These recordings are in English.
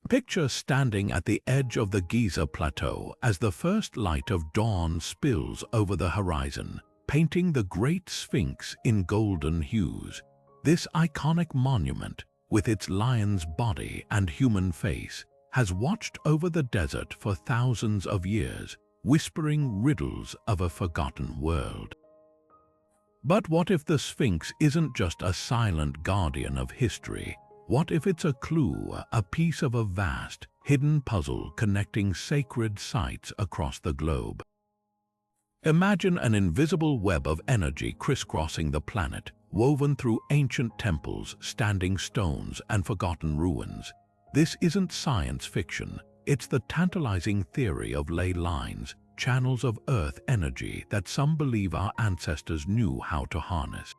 Picture standing at the edge of the Giza plateau as the first light of dawn spills over the horizon, painting the Great Sphinx in golden hues. This iconic monument, with its lion's body and human face, has watched over the desert for thousands of years, whispering riddles of a forgotten world. But what if the Sphinx isn't just a silent guardian of history? What if it's a clue, a piece of a vast, hidden puzzle connecting sacred sites across the globe? Imagine an invisible web of energy crisscrossing the planet, woven through ancient temples, standing stones, and forgotten ruins. This isn't science fiction. It's the tantalizing theory of ley lines, channels of Earth energy that some believe our ancestors knew how to harness.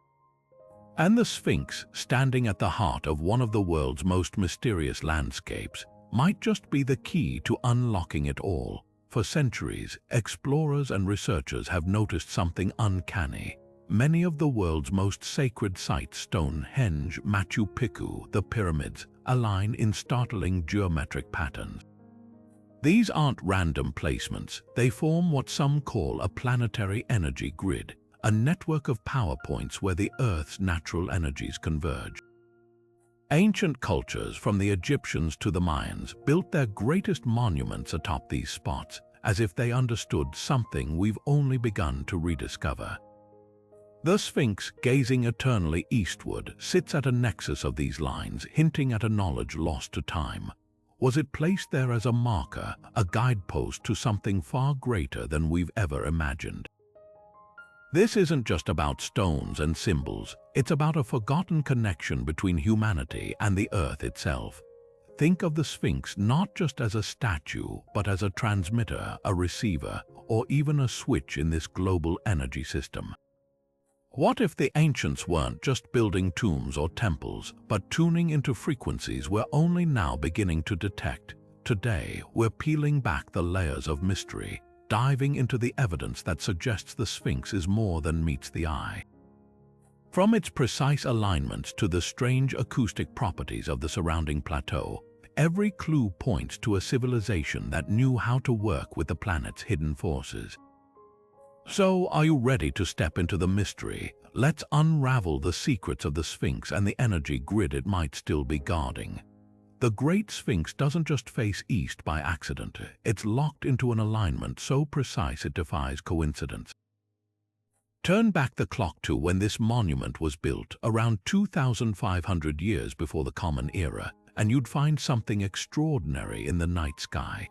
And the Sphinx, standing at the heart of one of the world's most mysterious landscapes, might just be the key to unlocking it all. For centuries, explorers and researchers have noticed something uncanny. Many of the world's most sacred sites, Stonehenge, Machu Picchu, the pyramids, align in startling geometric patterns. These aren't random placements. They form what some call a planetary energy grid, a network of power points where the Earth's natural energies converge. Ancient cultures, from the Egyptians to the Mayans, built their greatest monuments atop these spots, as if they understood something we've only begun to rediscover. The Sphinx, gazing eternally eastward, sits at a nexus of these lines, hinting at a knowledge lost to time. Was it placed there as a marker, a guidepost to something far greater than we've ever imagined? This isn't just about stones and symbols. It's about a forgotten connection between humanity and the Earth itself. Think of the Sphinx not just as a statue, but as a transmitter, a receiver, or even a switch in this global energy system. What if the ancients weren't just building tombs or temples, but tuning into frequencies we're only now beginning to detect? Today, we're peeling back the layers of mystery, diving into the evidence that suggests the Sphinx is more than meets the eye. From its precise alignment to the strange acoustic properties of the surrounding plateau, every clue points to a civilization that knew how to work with the planet's hidden forces. So, are you ready to step into the mystery? Let's unravel the secrets of the Sphinx and the energy grid it might still be guarding. The Great Sphinx doesn't just face east by accident. It's locked into an alignment so precise it defies coincidence. Turn back the clock to when this monument was built, around 2,500 years before the Common Era, and you'd find something extraordinary in the night sky.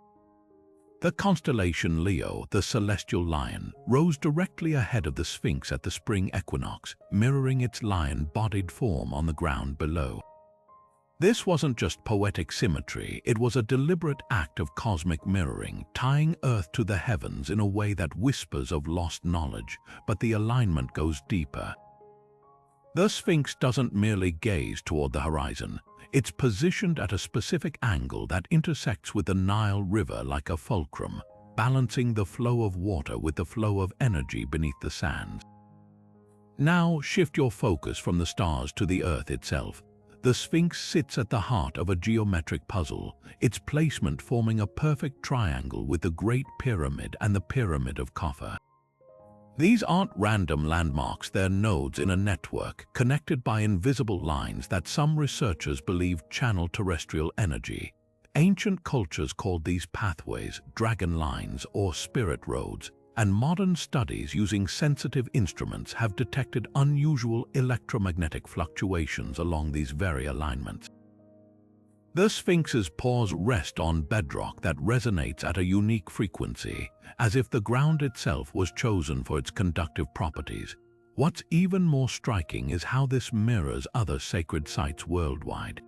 The constellation Leo, the celestial lion, rose directly ahead of the Sphinx at the spring equinox, mirroring its lion-bodied form on the ground below. This wasn't just poetic symmetry, it was a deliberate act of cosmic mirroring, tying Earth to the heavens in a way that whispers of lost knowledge, but the alignment goes deeper. The Sphinx doesn't merely gaze toward the horizon. It's positioned at a specific angle that intersects with the Nile River like a fulcrum, balancing the flow of water with the flow of energy beneath the sands. Now shift your focus from the stars to the Earth itself. The Sphinx sits at the heart of a geometric puzzle, its placement forming a perfect triangle with the Great Pyramid and the Pyramid of Khafre. These aren't random landmarks, they're nodes in a network, connected by invisible lines that some researchers believe channel terrestrial energy. Ancient cultures called these pathways dragon lines or spirit roads, and modern studies using sensitive instruments have detected unusual electromagnetic fluctuations along these very alignments. The Sphinx's paws rest on bedrock that resonates at a unique frequency, as if the ground itself was chosen for its conductive properties. What's even more striking is how this mirrors other sacred sites worldwide.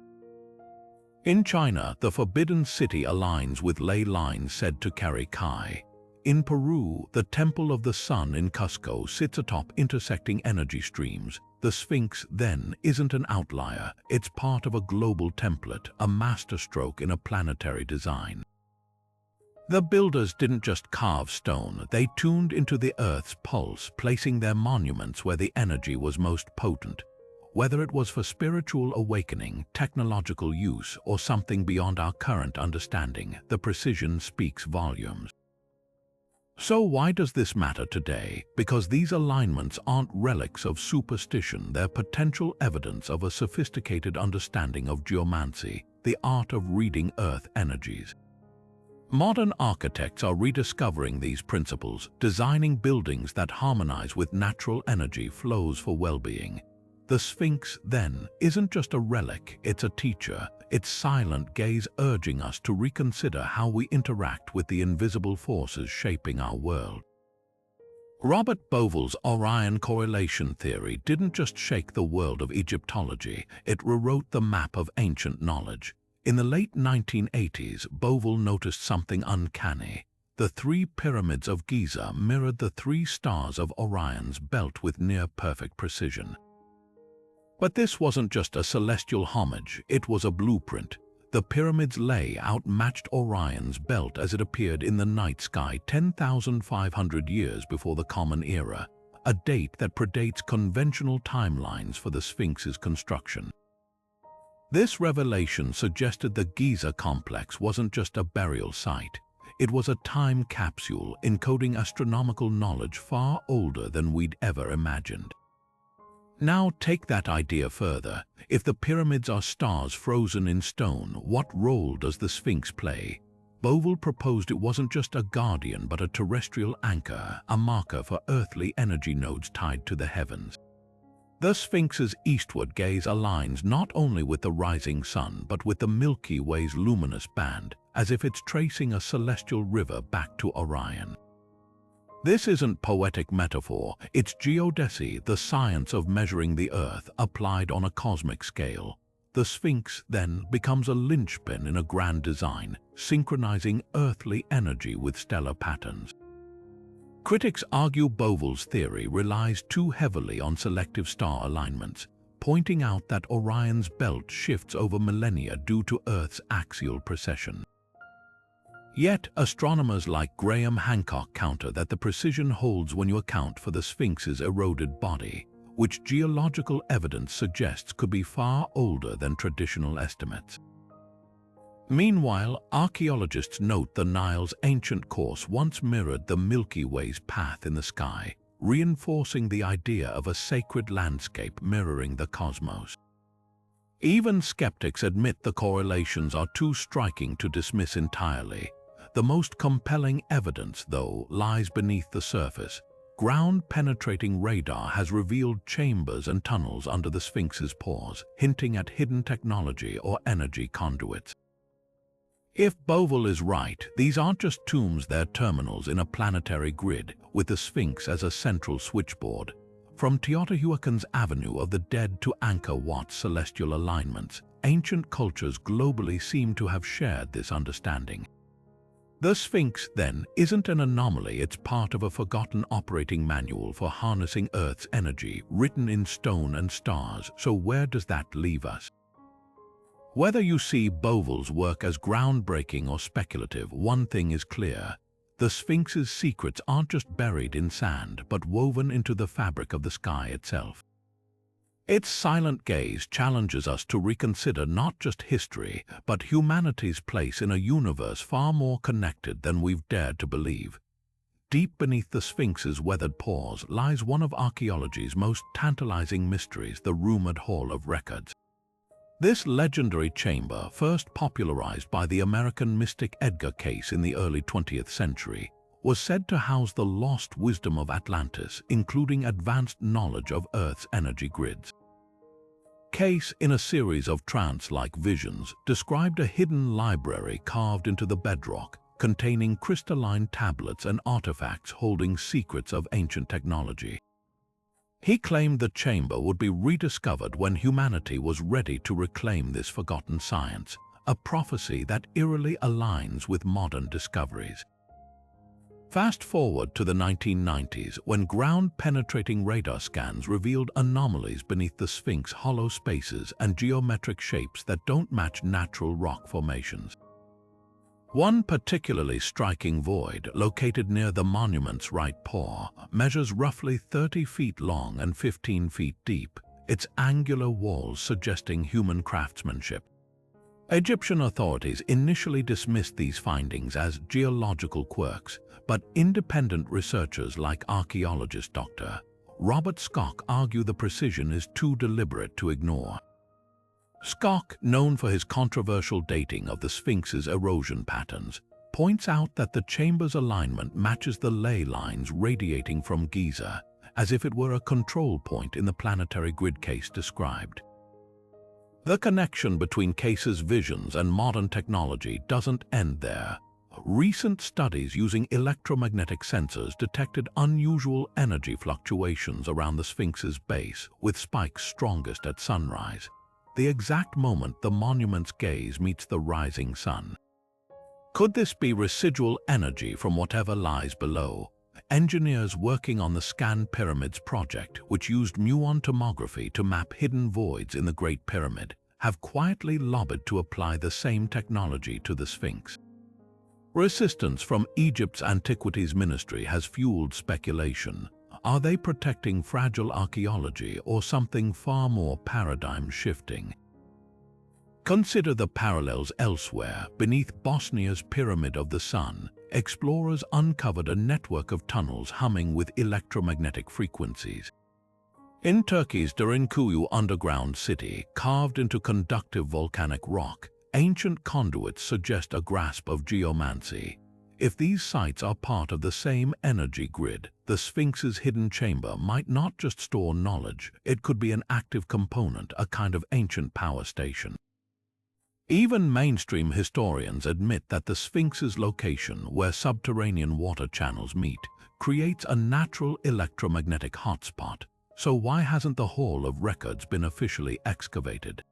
In China, the Forbidden City aligns with ley lines said to carry Kai. In Peru, the Temple of the Sun in Cusco sits atop intersecting energy streams. The Sphinx, then, isn't an outlier. It's part of a global template, a masterstroke in a planetary design. The builders didn't just carve stone, they tuned into the Earth's pulse, placing their monuments where the energy was most potent. whether it was for spiritual awakening, technological use, or something beyond our current understanding. The precision speaks volumes. So why does this matter today? Because these alignments aren't relics of superstition, they're potential evidence of a sophisticated understanding of geomancy, the art of reading Earth energies. Modern architects are rediscovering these principles, designing buildings that harmonize with natural energy flows for well-being. The Sphinx, then, isn't just a relic, it's a teacher, its silent gaze urging us to reconsider how we interact with the invisible forces shaping our world. Robert Bauval's Orion correlation theory didn't just shake the world of Egyptology, it rewrote the map of ancient knowledge. In the late 1980s, Bauval noticed something uncanny. The three pyramids of Giza mirrored the three stars of Orion's belt with near-perfect precision. But this wasn't just a celestial homage, it was a blueprint. The pyramid's layout matched Orion's belt as it appeared in the night sky 10,500 years before the Common Era, a date that predates conventional timelines for the Sphinx's construction. This revelation suggested the Giza complex wasn't just a burial site. It was a time capsule encoding astronomical knowledge far older than we'd ever imagined. Now take that idea further. If the pyramids are stars frozen in stone, what role does the Sphinx play? Bauval proposed it wasn't just a guardian but a terrestrial anchor, a marker for earthly energy nodes tied to the heavens. The Sphinx's eastward gaze aligns not only with the rising sun but with the Milky Way's luminous band, as if it's tracing a celestial river back to Orion. This isn't poetic metaphor, it's geodesy, the science of measuring the Earth applied on a cosmic scale. The Sphinx, then, becomes a linchpin in a grand design, synchronizing earthly energy with stellar patterns. Critics argue Bauval's theory relies too heavily on selective star alignments, pointing out that Orion's belt shifts over millennia due to Earth's axial precession. Yet, astronomers like Graham Hancock counter that the precision holds when you account for the Sphinx's eroded body, which geological evidence suggests could be far older than traditional estimates. Meanwhile, archaeologists note the Nile's ancient course once mirrored the Milky Way's path in the sky, reinforcing the idea of a sacred landscape mirroring the cosmos. Even skeptics admit the correlations are too striking to dismiss entirely. The most compelling evidence, though, lies beneath the surface. Ground-penetrating radar has revealed chambers and tunnels under the Sphinx's pores, hinting at hidden technology or energy conduits. If Bauval is right, these aren't just tombs, they're terminals in a planetary grid, with the Sphinx as a central switchboard. From Teotihuacan's Avenue of the Dead to Angkor Wat's celestial alignments, ancient cultures globally seem to have shared this understanding. The Sphinx, then, isn't an anomaly, it's part of a forgotten operating manual for harnessing Earth's energy, written in stone and stars. So where does that leave us? Whether you see Bauval's work as groundbreaking or speculative, one thing is clear. The Sphinx's secrets aren't just buried in sand, but woven into the fabric of the sky itself. Its silent gaze challenges us to reconsider not just history, but humanity's place in a universe far more connected than we've dared to believe. Deep beneath the Sphinx's weathered pores lies one of archaeology's most tantalizing mysteries, the rumored Hall of Records. This legendary chamber, first popularized by the American mystic Edgar Cayce in the early 20th century, was said to house the lost wisdom of Atlantis, including advanced knowledge of Earth's energy grids. Cayce, in a series of trance-like visions, described a hidden library carved into the bedrock, containing crystalline tablets and artifacts holding secrets of ancient technology. He claimed the chamber would be rediscovered when humanity was ready to reclaim this forgotten science, a prophecy that eerily aligns with modern discoveries. Fast forward to the 1990s, when ground-penetrating radar scans revealed anomalies beneath the Sphinx's hollow spaces and geometric shapes that don't match natural rock formations. One particularly striking void, located near the monument's right paw, measures roughly 30 feet long and 15 feet deep, its angular walls suggesting human craftsmanship. Egyptian authorities initially dismissed these findings as geological quirks, but independent researchers like archaeologist Dr. Robert Schoch argue the precision is too deliberate to ignore. Schoch, known for his controversial dating of the Sphinx's erosion patterns, points out that the chamber's alignment matches the ley lines radiating from Giza, as if it were a control point in the planetary grid case described. The connection between Case's visions and modern technology doesn't end there. Recent studies using electromagnetic sensors detected unusual energy fluctuations around the Sphinx's base, with spikes strongest at sunrise, the exact moment the monument's gaze meets the rising sun. Could this be residual energy from whatever lies below? Engineers working on the Scan Pyramids project, which used muon tomography to map hidden voids in the Great Pyramid, have quietly lobbied to apply the same technology to the Sphinx. Resistance from Egypt's Antiquities Ministry has fueled speculation. Are they protecting fragile archaeology or something far more paradigm-shifting? Consider the parallels elsewhere. Beneath Bosnia's Pyramid of the Sun, explorers uncovered a network of tunnels humming with electromagnetic frequencies. In Turkey's Derinkuyu underground city, carved into conductive volcanic rock, ancient conduits suggest a grasp of geomancy. If these sites are part of the same energy grid, the Sphinx's hidden chamber might not just store knowledge, it could be an active component, a kind of ancient power station. Even mainstream historians admit that the Sphinx's location, where subterranean water channels meet, creates a natural electromagnetic hotspot. So why hasn't the Hall of Records been officially excavated?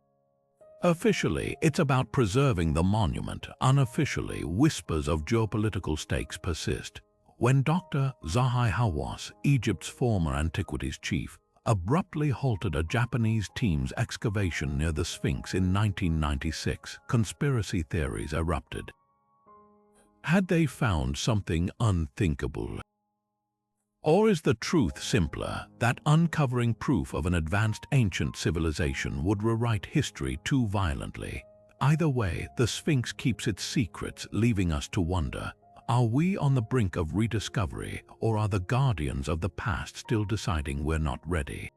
Officially, it's about preserving the monument. Unofficially, whispers of geopolitical stakes persist. When Dr. Zahi Hawass, Egypt's former antiquities chief, abruptly halted a Japanese team's excavation near the Sphinx in 1996, conspiracy theories erupted. Had they found something unthinkable? Or is the truth simpler, that uncovering proof of an advanced ancient civilization would rewrite history too violently? Either way, the Sphinx keeps its secrets, leaving us to wonder, are we on the brink of rediscovery, or are the guardians of the past still deciding we're not ready?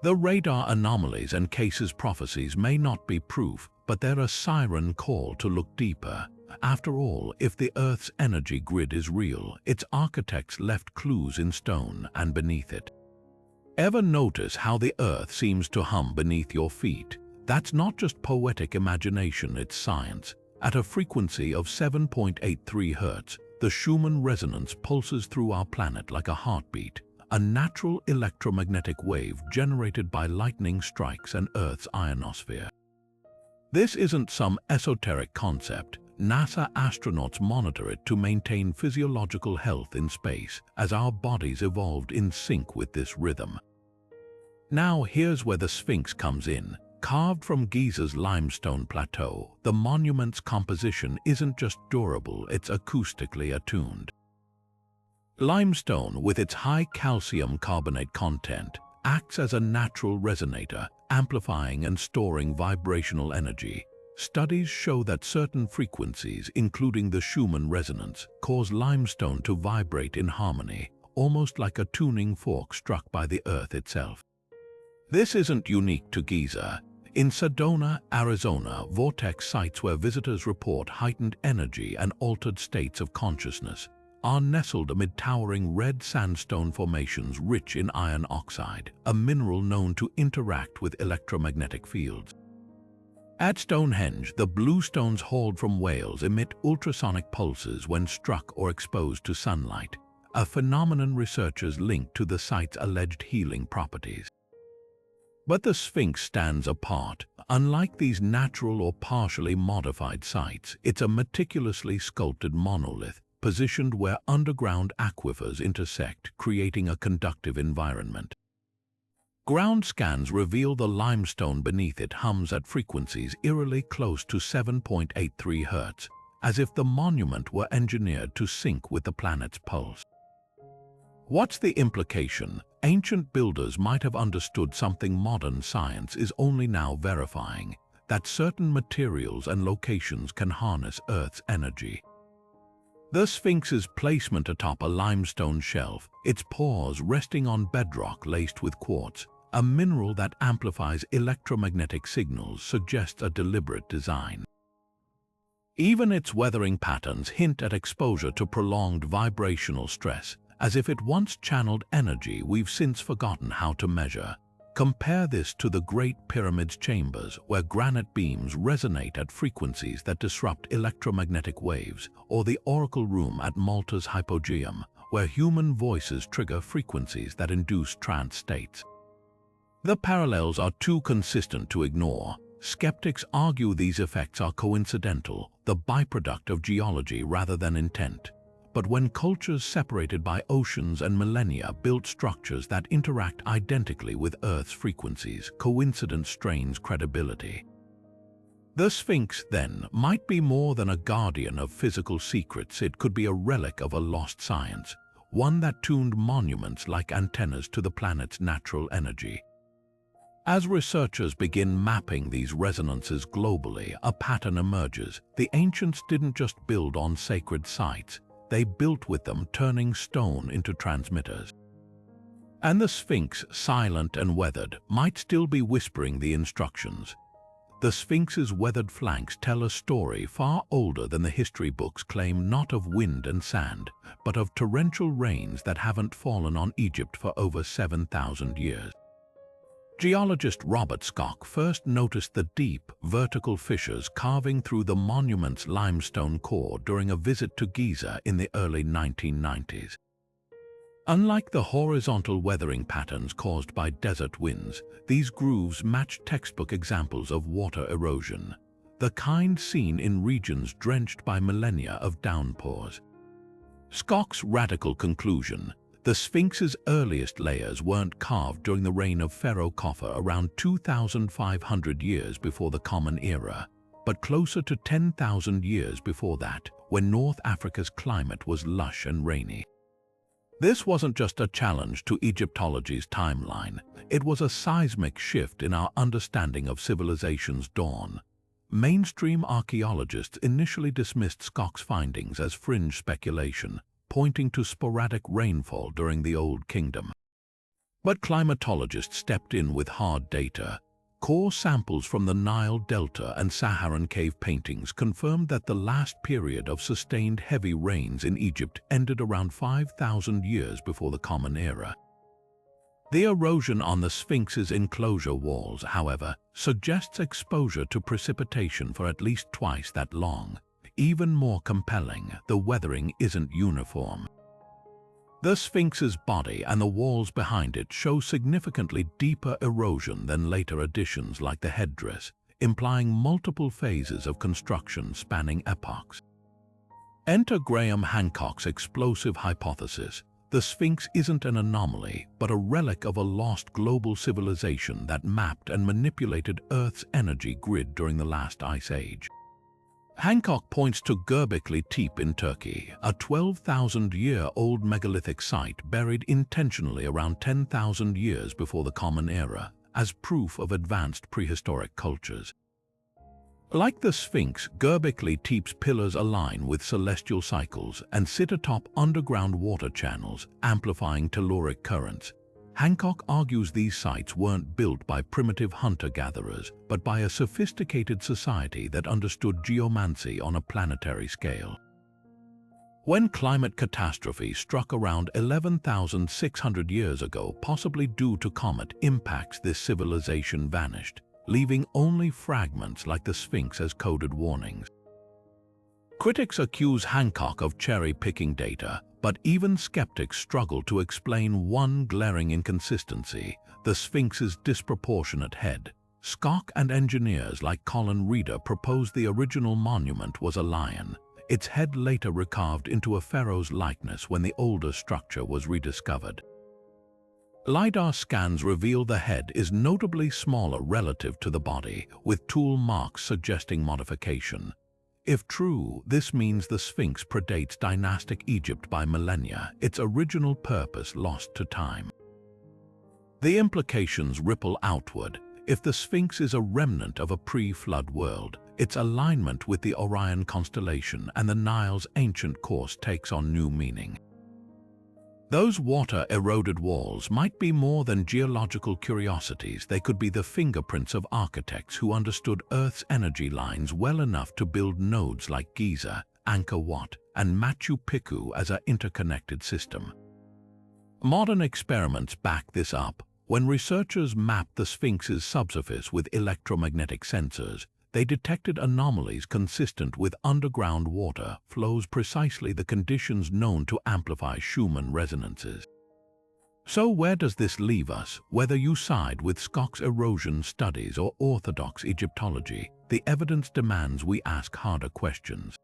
The radar anomalies and Case's prophecies may not be proof, but they're a siren call to look deeper. After all, if the Earth's energy grid is real, its architects left clues in stone and beneath it. Ever notice how the Earth seems to hum beneath your feet? That's not just poetic imagination, it's science. At a frequency of 7.83 Hz, the Schumann resonance pulses through our planet like a heartbeat, a natural electromagnetic wave generated by lightning strikes and Earth's ionosphere. This isn't some esoteric concept. NASA astronauts monitor it to maintain physiological health in space, as our bodies evolved in sync with this rhythm. Now here's where the Sphinx comes in. Carved from Giza's limestone plateau, the monument's composition isn't just durable, it's acoustically attuned. Limestone, with its high calcium carbonate content, acts as a natural resonator, amplifying and storing vibrational energy. Studies show that certain frequencies, including the Schumann resonance, cause limestone to vibrate in harmony, almost like a tuning fork struck by the Earth itself. This isn't unique to Giza. In Sedona, Arizona, vortex sites where visitors report heightened energy and altered states of consciousness are nestled amid towering red sandstone formations rich in iron oxide, a mineral known to interact with electromagnetic fields. At Stonehenge, the blue stones hauled from Wales emit ultrasonic pulses when struck or exposed to sunlight, a phenomenon researchers link to the site's alleged healing properties. But the Sphinx stands apart. Unlike these natural or partially modified sites, it's a meticulously sculpted monolith, positioned where underground aquifers intersect, creating a conductive environment. Ground scans reveal the limestone beneath it hums at frequencies eerily close to 7.83 Hz, as if the monument were engineered to sync with the planet's pulse. What's the implication? Ancient builders might have understood something modern science is only now verifying, that certain materials and locations can harness Earth's energy. The Sphinx's placement atop a limestone shelf, its paws resting on bedrock laced with quartz, a mineral that amplifies electromagnetic signals, suggests a deliberate design. Even its weathering patterns hint at exposure to prolonged vibrational stress, as if it once channeled energy we've since forgotten how to measure. Compare this to the Great Pyramid's chambers, where granite beams resonate at frequencies that disrupt electromagnetic waves, or the Oracle Room at Malta's Hypogeum, where human voices trigger frequencies that induce trance states. The parallels are too consistent to ignore. Skeptics argue these effects are coincidental, the byproduct of geology rather than intent. But when cultures separated by oceans and millennia built structures that interact identically with Earth's frequencies, coincidence strains credibility. The Sphinx, then, might be more than a guardian of physical secrets. It could be a relic of a lost science, one that tuned monuments like antennas to the planet's natural energy. As researchers begin mapping these resonances globally, a pattern emerges. The ancients didn't just build on sacred sites, they built with them, turning stone into transmitters. And the Sphinx, silent and weathered, might still be whispering the instructions. The Sphinx's weathered flanks tell a story far older than the history books claim, not of wind and sand, but of torrential rains that haven't fallen on Egypt for over 7,000 years. Geologist Robert Schoch first noticed the deep, vertical fissures carving through the monument's limestone core during a visit to Giza in the early 1990s. Unlike the horizontal weathering patterns caused by desert winds, these grooves match textbook examples of water erosion, the kind seen in regions drenched by millennia of downpours. Schoch's radical conclusion: the Sphinx's earliest layers weren't carved during the reign of Pharaoh Khafre around 2,500 years before the Common Era, but closer to 10,000 years before that, when North Africa's climate was lush and rainy. This wasn't just a challenge to Egyptology's timeline, it was a seismic shift in our understanding of civilization's dawn. Mainstream archaeologists initially dismissed Schoch's findings as fringe speculation, pointing to sporadic rainfall during the Old Kingdom. But climatologists stepped in with hard data. Core samples from the Nile Delta and Saharan cave paintings confirmed that the last period of sustained heavy rains in Egypt ended around 5,000 years before the Common Era. The erosion on the Sphinx's enclosure walls, however, suggests exposure to precipitation for at least twice that long. Even more compelling, the weathering isn't uniform. The Sphinx's body and the walls behind it show significantly deeper erosion than later additions like the headdress, implying multiple phases of construction spanning epochs. Enter Graham Hancock's explosive hypothesis: the Sphinx isn't an anomaly, but a relic of a lost global civilization that mapped and manipulated Earth's energy grid during the last ice age. Hancock points to Göbekli Tepe in Turkey, a 12,000-year-old megalithic site buried intentionally around 10,000 years before the Common Era, as proof of advanced prehistoric cultures. Like the Sphinx, Göbekli Tepe's pillars align with celestial cycles and sit atop underground water channels, amplifying telluric currents. Hancock argues these sites weren't built by primitive hunter-gatherers, but by a sophisticated society that understood geomancy on a planetary scale. When climate catastrophe struck around 11,600 years ago, possibly due to comet impacts, this civilization vanished, leaving only fragments like the Sphinx as coded warnings. Critics accuse Hancock of cherry-picking data, but even skeptics struggle to explain one glaring inconsistency: the Sphinx's disproportionate head. Schoch and engineers like Colin Reeder proposed the original monument was a lion, its head later recarved into a pharaoh's likeness when the older structure was rediscovered. LiDAR scans reveal the head is notably smaller relative to the body, with tool marks suggesting modification. If true, this means the Sphinx predates dynastic Egypt by millennia, its original purpose lost to time. The implications ripple outward. If the Sphinx is a remnant of a pre-flood world, its alignment with the Orion constellation and the Nile's ancient course takes on new meaning. Those water-eroded walls might be more than geological curiosities. They could be the fingerprints of architects who understood Earth's energy lines well enough to build nodes like Giza, Angkor Wat, and Machu Picchu as an interconnected system. Modern experiments back this up. When researchers mapped the Sphinx's subsurface with electromagnetic sensors, they detected anomalies consistent with underground water flows, precisely the conditions known to amplify Schumann resonances. So where does this leave us? Whether you side with Scott's erosion studies or orthodox Egyptology, the evidence demands we ask harder questions.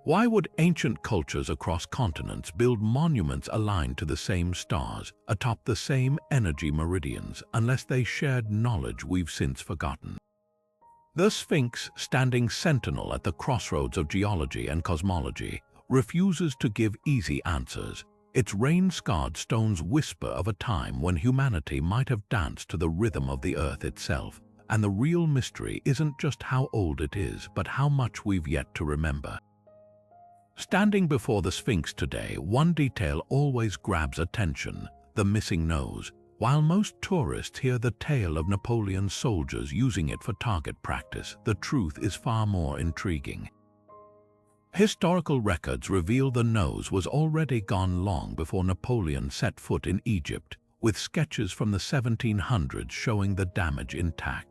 Why would ancient cultures across continents build monuments aligned to the same stars, atop the same energy meridians, unless they shared knowledge we've since forgotten? The Sphinx, standing sentinel at the crossroads of geology and cosmology, refuses to give easy answers. Its rain-scarred stones whisper of a time when humanity might have danced to the rhythm of the earth itself, and the real mystery isn't just how old it is, but how much we've yet to remember. Standing before the Sphinx today, one detail always grabs attention: the missing nose. While most tourists hear the tale of Napoleon's soldiers using it for target practice, the truth is far more intriguing. Historical records reveal the nose was already gone long before Napoleon set foot in Egypt, with sketches from the 1700s showing the damage intact.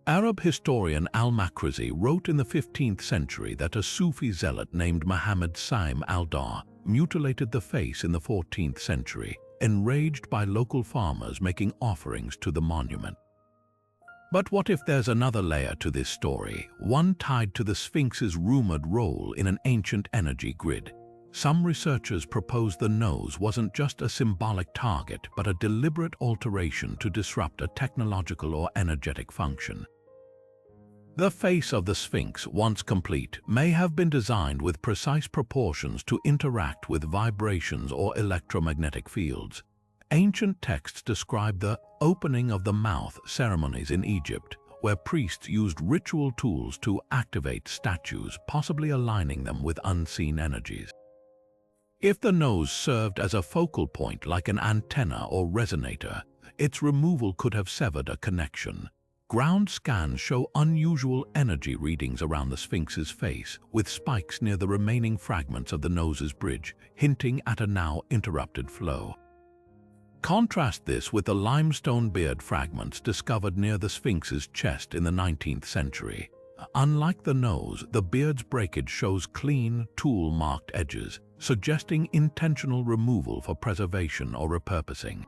Arab historian al-Makrizi wrote in the 15th century that a Sufi zealot named Muhammad Saim al-Dar mutilated the face in the 14th century, enraged by local farmers making offerings to the monument. But what if there's another layer to this story, one tied to the Sphinx's rumored role in an ancient energy grid? Some researchers propose the nose wasn't just a symbolic target, but a deliberate alteration to disrupt a technological or energetic function. The face of the Sphinx, once complete, may have been designed with precise proportions to interact with vibrations or electromagnetic fields. Ancient texts describe the opening of the mouth ceremonies in Egypt, where priests used ritual tools to activate statues, possibly aligning them with unseen energies. If the nose served as a focal point like an antenna or resonator, its removal could have severed a connection. Ground scans show unusual energy readings around the Sphinx's face, with spikes near the remaining fragments of the nose's bridge, hinting at a now interrupted flow. Contrast this with the limestone beard fragments discovered near the Sphinx's chest in the 19th century. Unlike the nose, the beard's breakage shows clean, tool-marked edges, suggesting intentional removal for preservation or repurposing.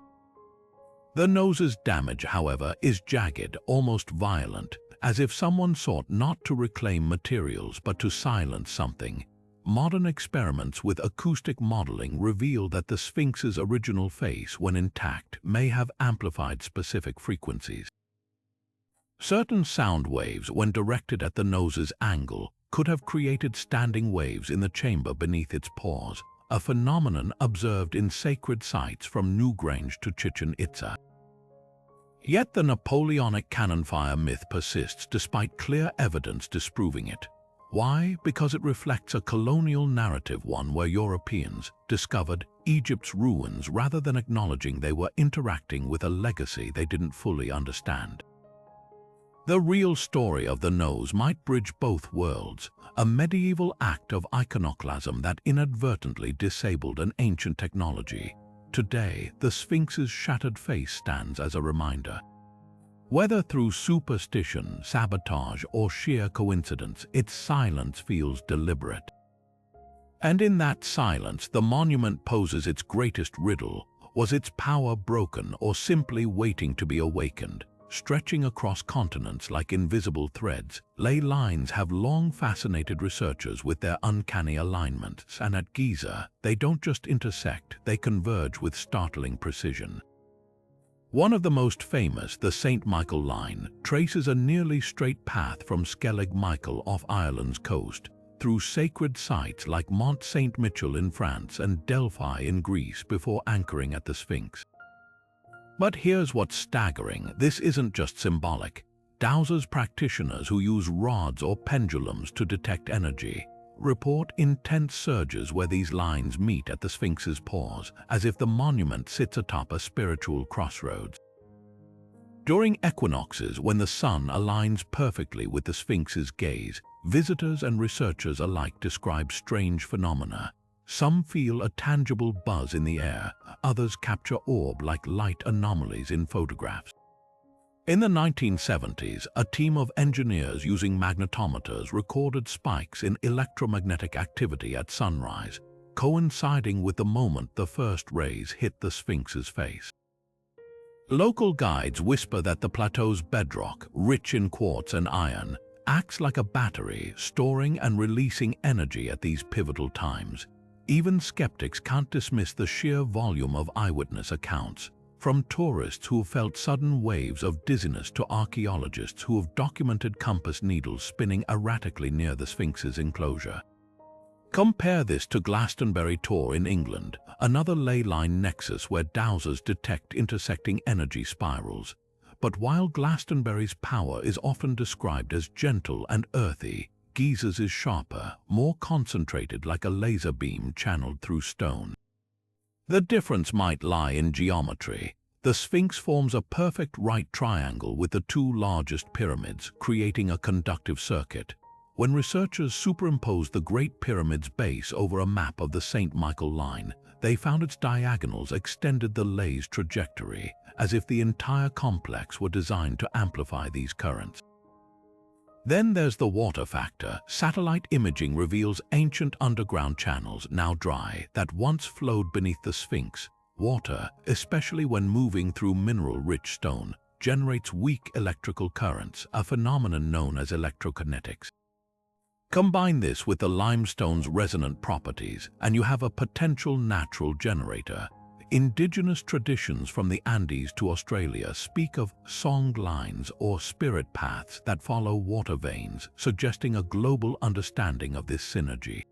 The nose's damage, however, is jagged, almost violent, as if someone sought not to reclaim materials but to silence something. Modern experiments with acoustic modeling reveal that the Sphinx's original face, when intact, may have amplified specific frequencies. Certain sound waves, when directed at the nose's angle, could have created standing waves in the chamber beneath its pores, a phenomenon observed in sacred sites from Newgrange to Chichen Itza. Yet the Napoleonic cannon fire myth persists despite clear evidence disproving it. Why? Because it reflects a colonial narrative, one where Europeans discovered Egypt's ruins rather than acknowledging they were interacting with a legacy they didn't fully understand. The real story of the nose might bridge both worlds, a medieval act of iconoclasm that inadvertently disabled an ancient technology. Today, the Sphinx's shattered face stands as a reminder. Whether through superstition, sabotage, or sheer coincidence, its silence feels deliberate. And in that silence, the monument poses its greatest riddle. Was its power broken or simply waiting to be awakened? Stretching across continents like invisible threads, ley lines have long fascinated researchers with their uncanny alignments, and at Giza, they don't just intersect, they converge with startling precision. One of the most famous, the St. Michael Line, traces a nearly straight path from Skellig Michael off Ireland's coast, through sacred sites like Mont Saint-Michel in France and Delphi in Greece before anchoring at the Sphinx. But here's what's staggering: this isn't just symbolic. Dowsers practitioners who use rods or pendulums to detect energy report intense surges where these lines meet at the Sphinx's pores, as if the monument sits atop a spiritual crossroads. During equinoxes, when the sun aligns perfectly with the Sphinx's gaze, visitors and researchers alike describe strange phenomena. Some feel a tangible buzz in the air, others capture orb-like light anomalies in photographs. In the 1970s, a team of engineers using magnetometers recorded spikes in electromagnetic activity at sunrise, coinciding with the moment the first rays hit the Sphinx's face. Local guides whisper that the plateau's bedrock, rich in quartz and iron, acts like a battery, storing and releasing energy at these pivotal times. Even skeptics can't dismiss the sheer volume of eyewitness accounts, from tourists who felt sudden waves of dizziness to archaeologists who have documented compass needles spinning erratically near the Sphinx's enclosure. Compare this to Glastonbury Tor in England, another ley line nexus where dowsers detect intersecting energy spirals. But while Glastonbury's power is often described as gentle and earthy, Giza's is sharper, more concentrated, like a laser beam channeled through stone. The difference might lie in geometry. The Sphinx forms a perfect right triangle with the two largest pyramids, creating a conductive circuit. When researchers superimposed the Great Pyramid's base over a map of the St. Michael Line, they found its diagonals extended the lay's trajectory, as if the entire complex were designed to amplify these currents. Then there's the water factor. Satellite imaging reveals ancient underground channels, now dry, that once flowed beneath the Sphinx. Water, especially when moving through mineral-rich stone, generates weak electrical currents, a phenomenon known as electrokinetics. Combine this with the limestone's resonant properties, and you have a potential natural generator. Indigenous traditions from the Andes to Australia speak of song lines or spirit paths that follow water veins, suggesting a global understanding of this synergy.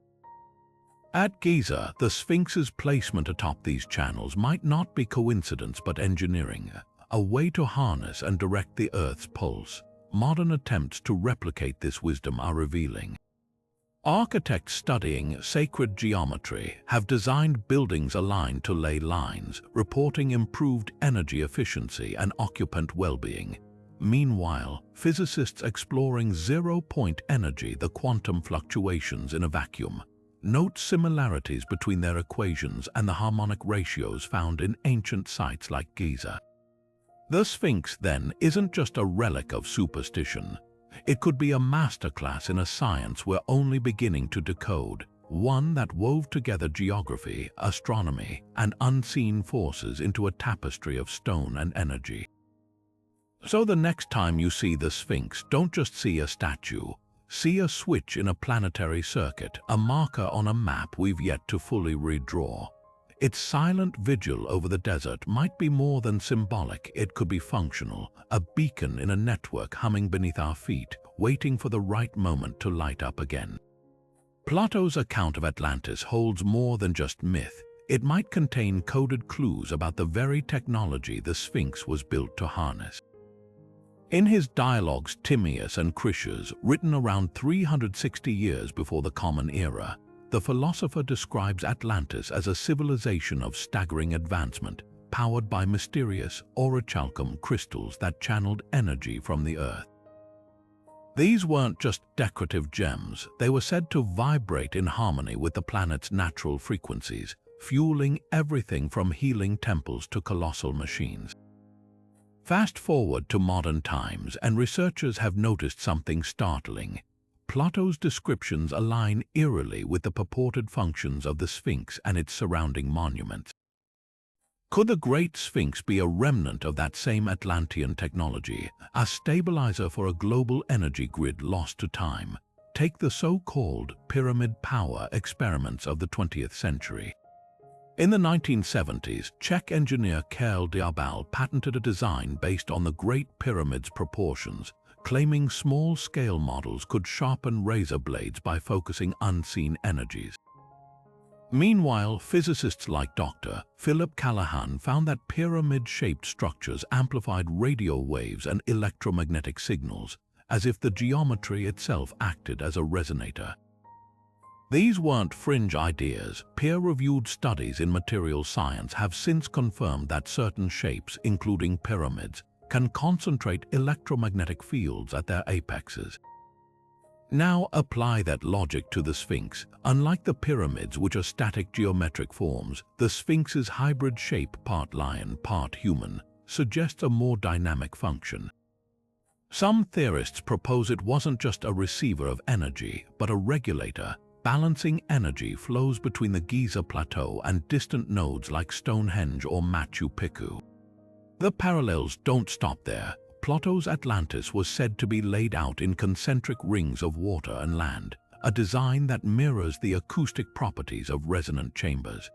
At Giza, the Sphinx's placement atop these channels might not be coincidence but engineering, a way to harness and direct the Earth's pulse. Modern attempts to replicate this wisdom are revealing. Architects studying sacred geometry have designed buildings aligned to ley lines, reporting improved energy efficiency and occupant well-being. Meanwhile, physicists exploring zero-point energy, the quantum fluctuations in a vacuum, note similarities between their equations and the harmonic ratios found in ancient sites like Giza. The Sphinx, then, isn't just a relic of superstition. It could be a masterclass in a science we're only beginning to decode, one that wove together geography, astronomy, and unseen forces into a tapestry of stone and energy. So the next time you see the Sphinx, don't just see a statue. See a switch in a planetary circuit, a marker on a map we've yet to fully redraw. Its silent vigil over the desert might be more than symbolic. It could be functional, a beacon in a network humming beneath our feet, waiting for the right moment to light up again. Plato's account of Atlantis holds more than just myth. It might contain coded clues about the very technology the Sphinx was built to harness. In his dialogues Timaeus and Critias, written around 360 years before the Common Era, the philosopher describes Atlantis as a civilization of staggering advancement, powered by mysterious orichalcum crystals that channeled energy from the Earth. These weren't just decorative gems, they were said to vibrate in harmony with the planet's natural frequencies, fueling everything from healing temples to colossal machines. Fast forward to modern times, and researchers have noticed something startling. Plato's descriptions align eerily with the purported functions of the Sphinx and its surrounding monuments. Could the Great Sphinx be a remnant of that same Atlantean technology, a stabilizer for a global energy grid lost to time? Take the so-called pyramid power experiments of the 20th century. In the 1970s, Czech engineer Karel Bauval patented a design based on the Great Pyramid's proportions, claiming small-scale models could sharpen razor blades by focusing unseen energies. Meanwhile, physicists like Dr. Philip Callahan found that pyramid-shaped structures amplified radio waves and electromagnetic signals, as if the geometry itself acted as a resonator. These weren't fringe ideas. Peer-reviewed studies in material science have since confirmed that certain shapes, including pyramids, can concentrate electromagnetic fields at their apexes. Now apply that logic to the Sphinx. Unlike the pyramids, which are static geometric forms, the Sphinx's hybrid shape, part lion, part human, suggests a more dynamic function. Some theorists propose it wasn't just a receiver of energy, but a regulator, balancing energy flows between the Giza plateau and distant nodes like Stonehenge or Machu Picchu. The parallels don't stop there. Plato's Atlantis was said to be laid out in concentric rings of water and land, a design that mirrors the acoustic properties of resonant chambers.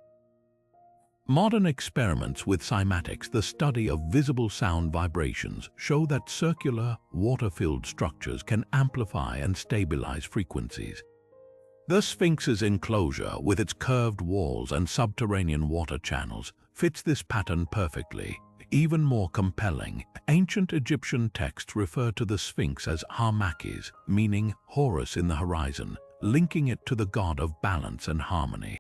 Modern experiments with cymatics, the study of visible sound vibrations, show that circular, water-filled structures can amplify and stabilize frequencies. The Sphinx's enclosure, with its curved walls and subterranean water channels, fits this pattern perfectly. Even more compelling, ancient Egyptian texts refer to the Sphinx as Harmaches, meaning Horus in the horizon, linking it to the god of balance and harmony.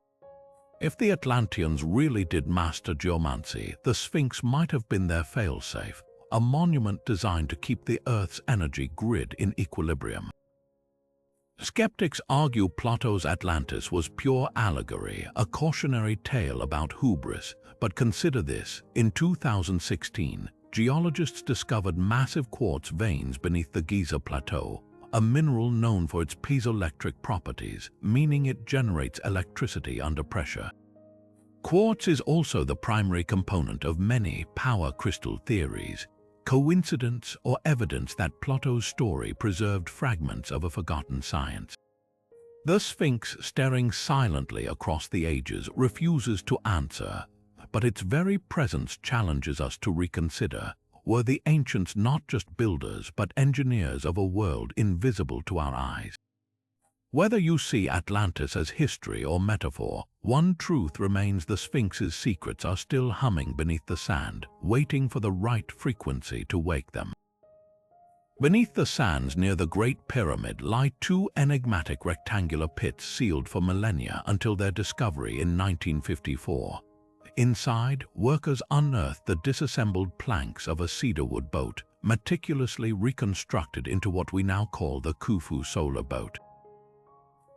If the Atlanteans really did master geomancy, the Sphinx might have been their failsafe, a monument designed to keep the Earth's energy grid in equilibrium. Skeptics argue Plato's Atlantis was pure allegory, a cautionary tale about hubris, but consider this. In 2016, geologists discovered massive quartz veins beneath the Giza plateau, a mineral known for its piezoelectric properties, meaning it generates electricity under pressure. Quartz is also the primary component of many power crystal theories. Coincidence or evidence that Plato's story preserved fragments of a forgotten science? The Sphinx, staring silently across the ages, refuses to answer, but its very presence challenges us to reconsider. Were the ancients not just builders but engineers of a world invisible to our eyes? Whether you see Atlantis as history or metaphor, one truth remains: the Sphinx's secrets are still humming beneath the sand, waiting for the right frequency to wake them. Beneath the sands near the Great Pyramid lie two enigmatic rectangular pits sealed for millennia until their discovery in 1954. Inside, workers unearthed the disassembled planks of a cedarwood boat, meticulously reconstructed into what we now call the Khufu solar boat.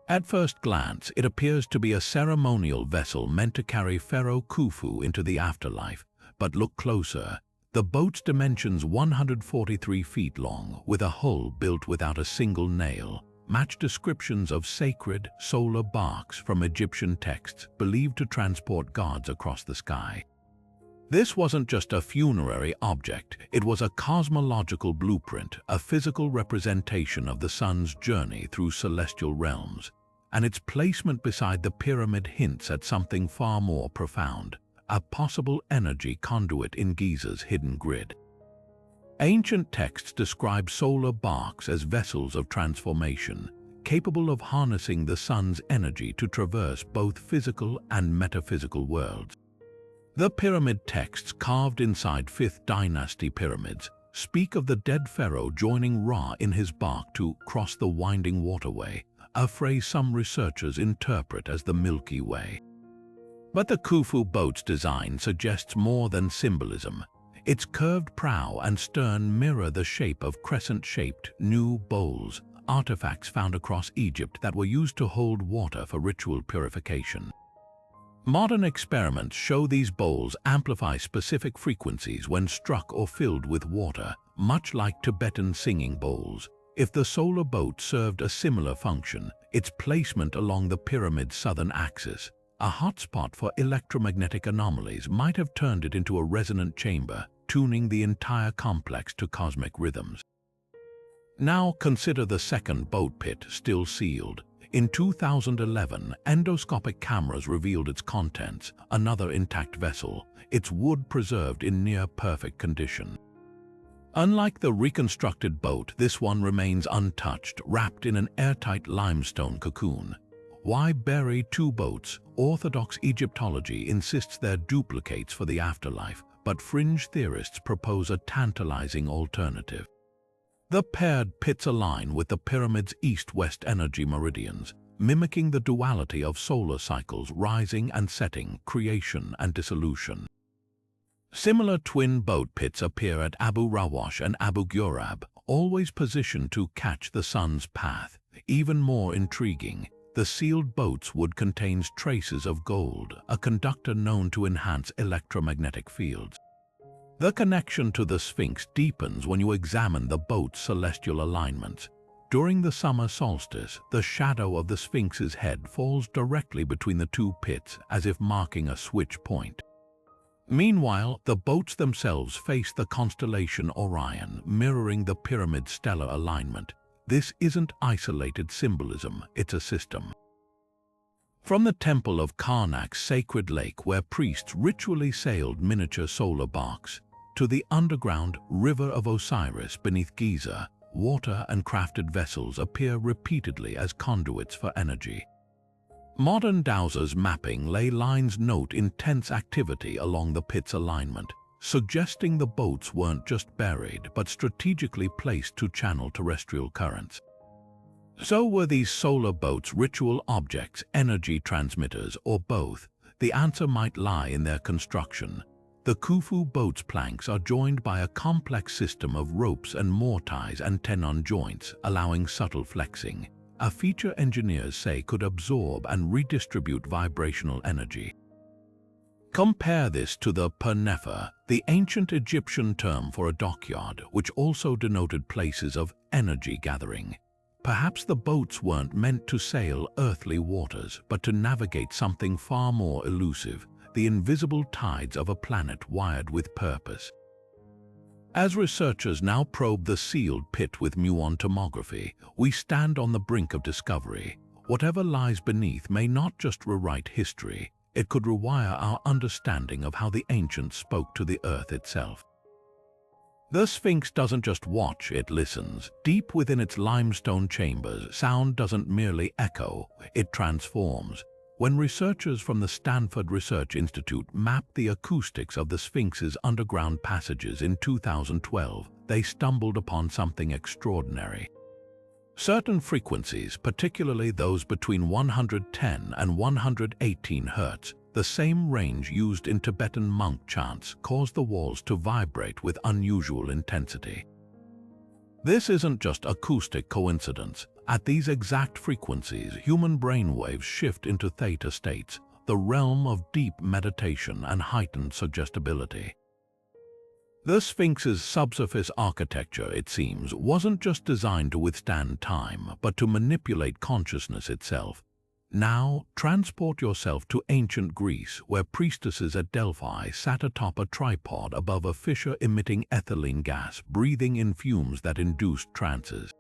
At first glance, it appears to be a ceremonial vessel meant to carry Pharaoh Khufu into the afterlife, but look closer. The boat's dimensions, 143 feet long, with a hull built without a single nail, match descriptions of sacred solar barks from Egyptian texts believed to transport gods across the sky. This wasn't just a funerary object, it was a cosmological blueprint, a physical representation of the sun's journey through celestial realms, and its placement beside the pyramid hints at something far more profound, a possible energy conduit in Giza's hidden grid. Ancient texts describe solar barks as vessels of transformation, capable of harnessing the sun's energy to traverse both physical and metaphysical worlds. The pyramid texts carved inside 5th Dynasty pyramids speak of the dead pharaoh joining Ra in his bark to cross the winding waterway, a phrase some researchers interpret as the Milky Way. But the Khufu boat's design suggests more than symbolism. Its curved prow and stern mirror the shape of crescent-shaped new bowls, artifacts found across Egypt that were used to hold water for ritual purification. Modern experiments show these bowls amplify specific frequencies when struck or filled with water, much like Tibetan singing bowls. If the solar boat served a similar function, its placement along the pyramid's southern axis, a hotspot for electromagnetic anomalies, might have turned it into a resonant chamber, tuning the entire complex to cosmic rhythms. Now consider the second boat pit, still sealed. In 2011, endoscopic cameras revealed its contents, another intact vessel, its wood preserved in near-perfect condition. Unlike the reconstructed boat, this one remains untouched, wrapped in an airtight limestone cocoon. Why bury two boats? Orthodox Egyptology insists they're duplicates for the afterlife, but fringe theorists propose a tantalizing alternative. The paired pits align with the pyramid's east-west energy meridians, mimicking the duality of solar cycles, rising and setting, creation and dissolution. Similar twin boat pits appear at Abu Rawash and Abu Ghurab, always positioned to catch the sun's path. Even more intriguing, the sealed boat's wood contains traces of gold, a conductor known to enhance electromagnetic fields. The connection to the Sphinx deepens when you examine the boat's celestial alignments. During the summer solstice, the shadow of the Sphinx's head falls directly between the two pits, as if marking a switch point. Meanwhile, the boats themselves face the constellation Orion, mirroring the pyramid's stellar alignment. This isn't isolated symbolism, it's a system. From the temple of Karnak's sacred lake, where priests ritually sailed miniature solar barks, to the underground river of Osiris beneath Giza, water and crafted vessels appear repeatedly as conduits for energy. Modern dowsers mapping ley lines note intense activity along the pit's alignment, suggesting the boats weren't just buried but strategically placed to channel terrestrial currents. So were these solar boats ritual objects, energy transmitters, or both? The answer might lie in their construction. The Khufu boat's planks are joined by a complex system of ropes and mortise and tenon joints, allowing subtle flexing, a feature engineers say could absorb and redistribute vibrational energy. Compare this to the pernefer, the ancient Egyptian term for a dockyard, which also denoted places of energy gathering. Perhaps the boats weren't meant to sail earthly waters, but to navigate something far more elusive, the invisible tides of a planet wired with purpose. As researchers now probe the sealed pit with muon tomography, we stand on the brink of discovery. Whatever lies beneath may not just rewrite history, it could rewire our understanding of how the ancients spoke to the earth itself. The Sphinx doesn't just watch, it listens. Deep within its limestone chambers, sound doesn't merely echo, it transforms. When researchers from the Stanford Research Institute mapped the acoustics of the Sphinx's underground passages in 2012, they stumbled upon something extraordinary. Certain frequencies, particularly those between 110 and 118 Hz, the same range used in Tibetan monk chants, caused the walls to vibrate with unusual intensity. This isn't just acoustic coincidence. At these exact frequencies, human brainwaves shift into theta states, the realm of deep meditation and heightened suggestibility. The Sphinx's subsurface architecture, it seems, wasn't just designed to withstand time, but to manipulate consciousness itself. Now, transport yourself to ancient Greece, where priestesses at Delphi sat atop a tripod above a fissure emitting ethylene gas, breathing in fumes that induced trances.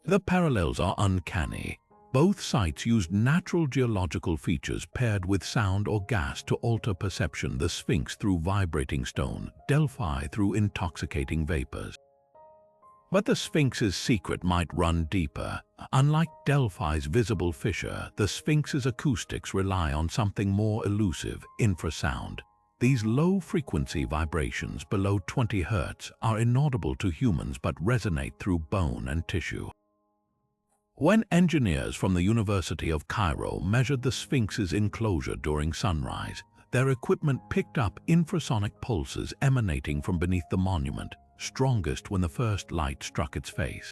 The parallels are uncanny. Both sites used natural geological features paired with sound or gas to alter perception, the Sphinx through vibrating stone, Delphi through intoxicating vapors. But the Sphinx's secret might run deeper. Unlike Delphi's visible fissure, the Sphinx's acoustics rely on something more elusive, infrasound. These low-frequency vibrations below 20 Hz are inaudible to humans but resonate through bone and tissue. When engineers from the University of Cairo measured the Sphinx's enclosure during sunrise, their equipment picked up infrasonic pulses emanating from beneath the monument, strongest when the first light struck its face.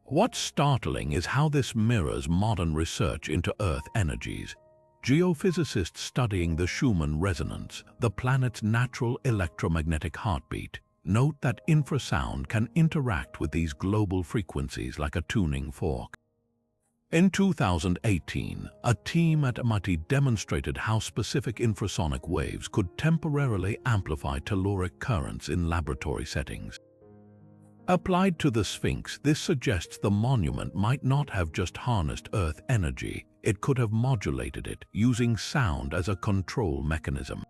What's startling is how this mirrors modern research into Earth energies. Geophysicists studying the Schumann resonance, the planet's natural electromagnetic heartbeat, note that infrasound can interact with these global frequencies like a tuning fork. In 2018, a team at MIT demonstrated how specific infrasonic waves could temporarily amplify telluric currents in laboratory settings. Applied to the Sphinx, this suggests the monument might not have just harnessed Earth energy, it could have modulated it, using sound as a control mechanism.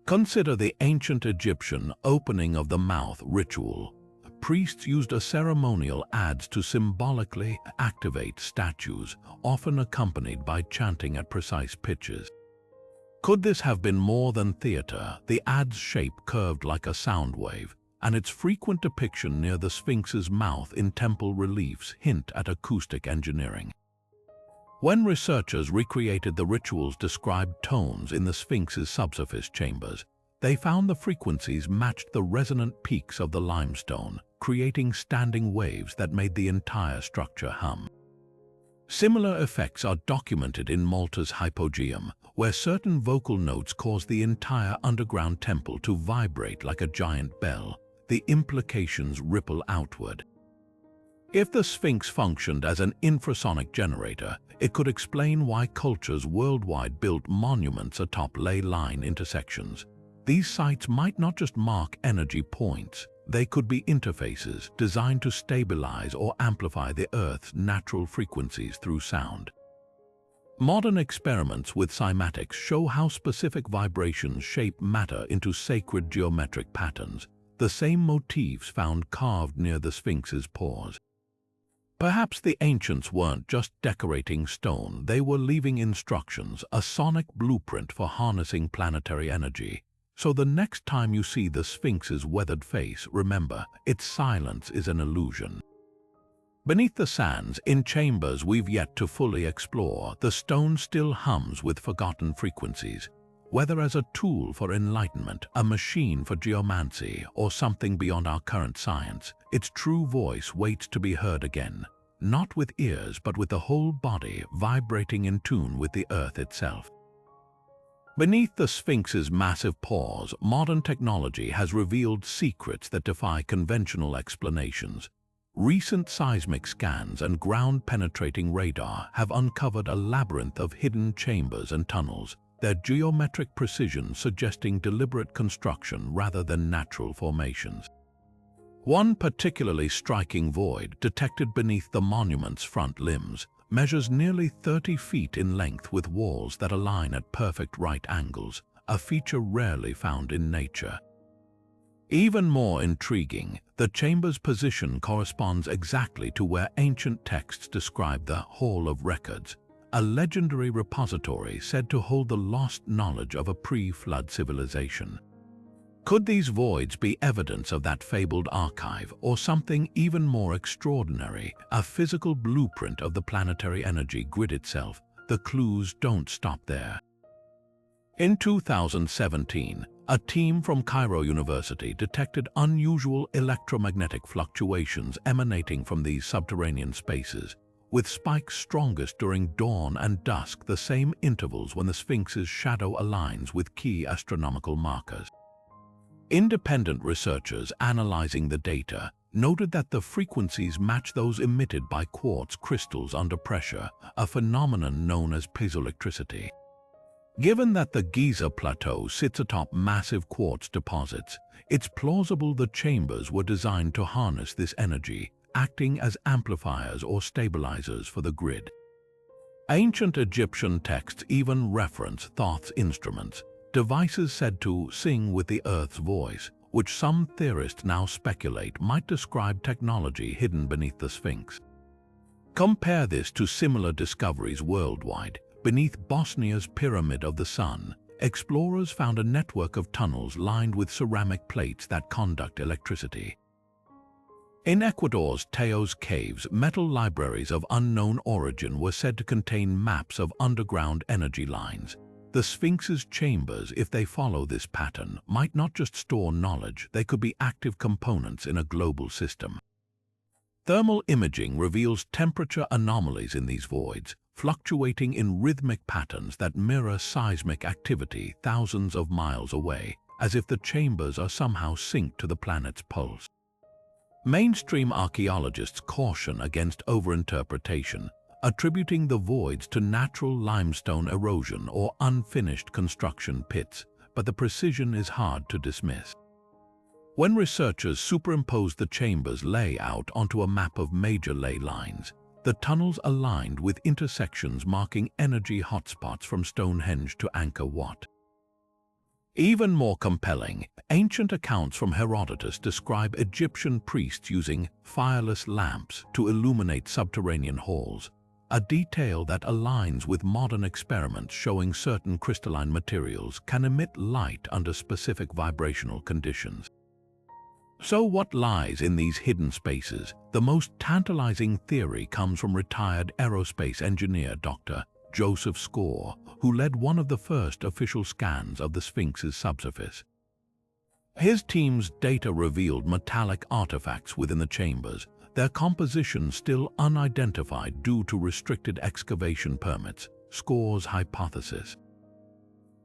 Consider the ancient Egyptian opening of the mouth ritual. Priests used a ceremonial adze to symbolically activate statues, often accompanied by chanting at precise pitches. Could this have been more than theater? The adze shape curved like a sound wave, and its frequent depiction near the Sphinx's mouth in temple reliefs hint at acoustic engineering. When researchers recreated the ritual's described tones in the Sphinx's subsurface chambers, they found the frequencies matched the resonant peaks of the limestone, creating standing waves that made the entire structure hum. Similar effects are documented in Malta's hypogeum, where certain vocal notes cause the entire underground temple to vibrate like a giant bell. The implications ripple outward. If the Sphinx functioned as an infrasonic generator, it could explain why cultures worldwide built monuments atop ley line intersections. These sites might not just mark energy points, they could be interfaces designed to stabilize or amplify the Earth's natural frequencies through sound. Modern experiments with cymatics show how specific vibrations shape matter into sacred geometric patterns, the same motifs found carved near the Sphinx's pores. Perhaps the ancients weren't just decorating stone, they were leaving instructions, a sonic blueprint for harnessing planetary energy. So the next time you see the Sphinx's weathered face, remember, its silence is an illusion. Beneath the sands, in chambers we've yet to fully explore, the stone still hums with forgotten frequencies. Whether as a tool for enlightenment, a machine for geomancy, or something beyond our current science, its true voice waits to be heard again, not with ears but with the whole body vibrating in tune with the Earth itself. Beneath the Sphinx's massive pores, modern technology has revealed secrets that defy conventional explanations. Recent seismic scans and ground-penetrating radar have uncovered a labyrinth of hidden chambers and tunnels, their geometric precision suggesting deliberate construction rather than natural formations. One particularly striking void, detected beneath the monument's front limbs, measures nearly 30 feet in length with walls that align at perfect right angles, a feature rarely found in nature. Even more intriguing, the chamber's position corresponds exactly to where ancient texts describe the Hall of Records, a legendary repository said to hold the lost knowledge of a pre-flood civilization. Could these voids be evidence of that fabled archive, or something even more extraordinary, a physical blueprint of the planetary energy grid itself? The clues don't stop there. In 2017, a team from Cairo University detected unusual electromagnetic fluctuations emanating from these subterranean spaces, with spikes strongest during dawn and dusk, the same intervals when the Sphinx's shadow aligns with key astronomical markers. Independent researchers analyzing the data noted that the frequencies match those emitted by quartz crystals under pressure, a phenomenon known as piezoelectricity. Given that the Giza plateau sits atop massive quartz deposits, it's plausible the chambers were designed to harness this energy, acting as amplifiers or stabilizers for the grid. Ancient Egyptian texts even reference Thoth's instruments, devices said to sing with the Earth's voice, which some theorists now speculate might describe technology hidden beneath the Sphinx. Compare this to similar discoveries worldwide. Beneath Bosnia's Pyramid of the Sun, explorers found a network of tunnels lined with ceramic plates that conduct electricity. In Ecuador's Teos Caves, metal libraries of unknown origin were said to contain maps of underground energy lines. The Sphinx's chambers, if they follow this pattern, might not just store knowledge, they could be active components in a global system. Thermal imaging reveals temperature anomalies in these voids, fluctuating in rhythmic patterns that mirror seismic activity thousands of miles away, as if the chambers are somehow synced to the planet's pulse. Mainstream archaeologists caution against overinterpretation, attributing the voids to natural limestone erosion or unfinished construction pits, but the precision is hard to dismiss. When researchers superimposed the chamber's layout onto a map of major ley lines, the tunnels aligned with intersections marking energy hotspots from Stonehenge to Angkor Wat. Even more compelling, ancient accounts from Herodotus describe Egyptian priests using fireless lamps to illuminate subterranean halls, a detail that aligns with modern experiments showing certain crystalline materials can emit light under specific vibrational conditions. So what lies in these hidden spaces? The most tantalizing theory comes from retired aerospace engineer Dr. Joseph Score, who led one of the first official scans of the Sphinx's subsurface. His team's data revealed metallic artifacts within the chambers, their composition still unidentified due to restricted excavation permits. Score's hypothesis: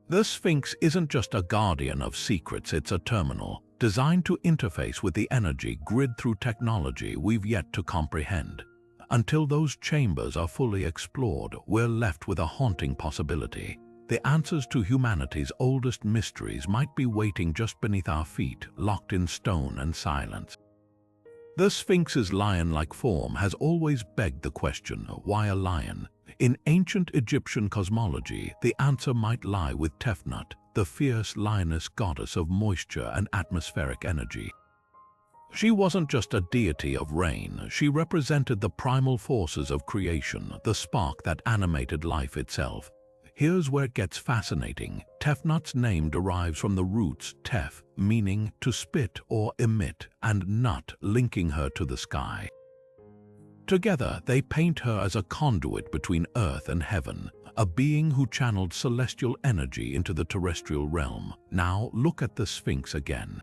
the Sphinx isn't just a guardian of secrets, it's a terminal, designed to interface with the energy grid through technology we've yet to comprehend. Until those chambers are fully explored, we're left with a haunting possibility. The answers to humanity's oldest mysteries might be waiting just beneath our feet, locked in stone and silence. The Sphinx's lion-like form has always begged the question, why a lion? In ancient Egyptian cosmology, the answer might lie with Tefnut, the fierce lioness goddess of moisture and atmospheric energy. She wasn't just a deity of rain, she represented the primal forces of creation, the spark that animated life itself. Here's where it gets fascinating. Tefnut's name derives from the roots tef, meaning to spit or emit, and nut, linking her to the sky. Together, they paint her as a conduit between earth and heaven, a being who channeled celestial energy into the terrestrial realm. Now look at the Sphinx again.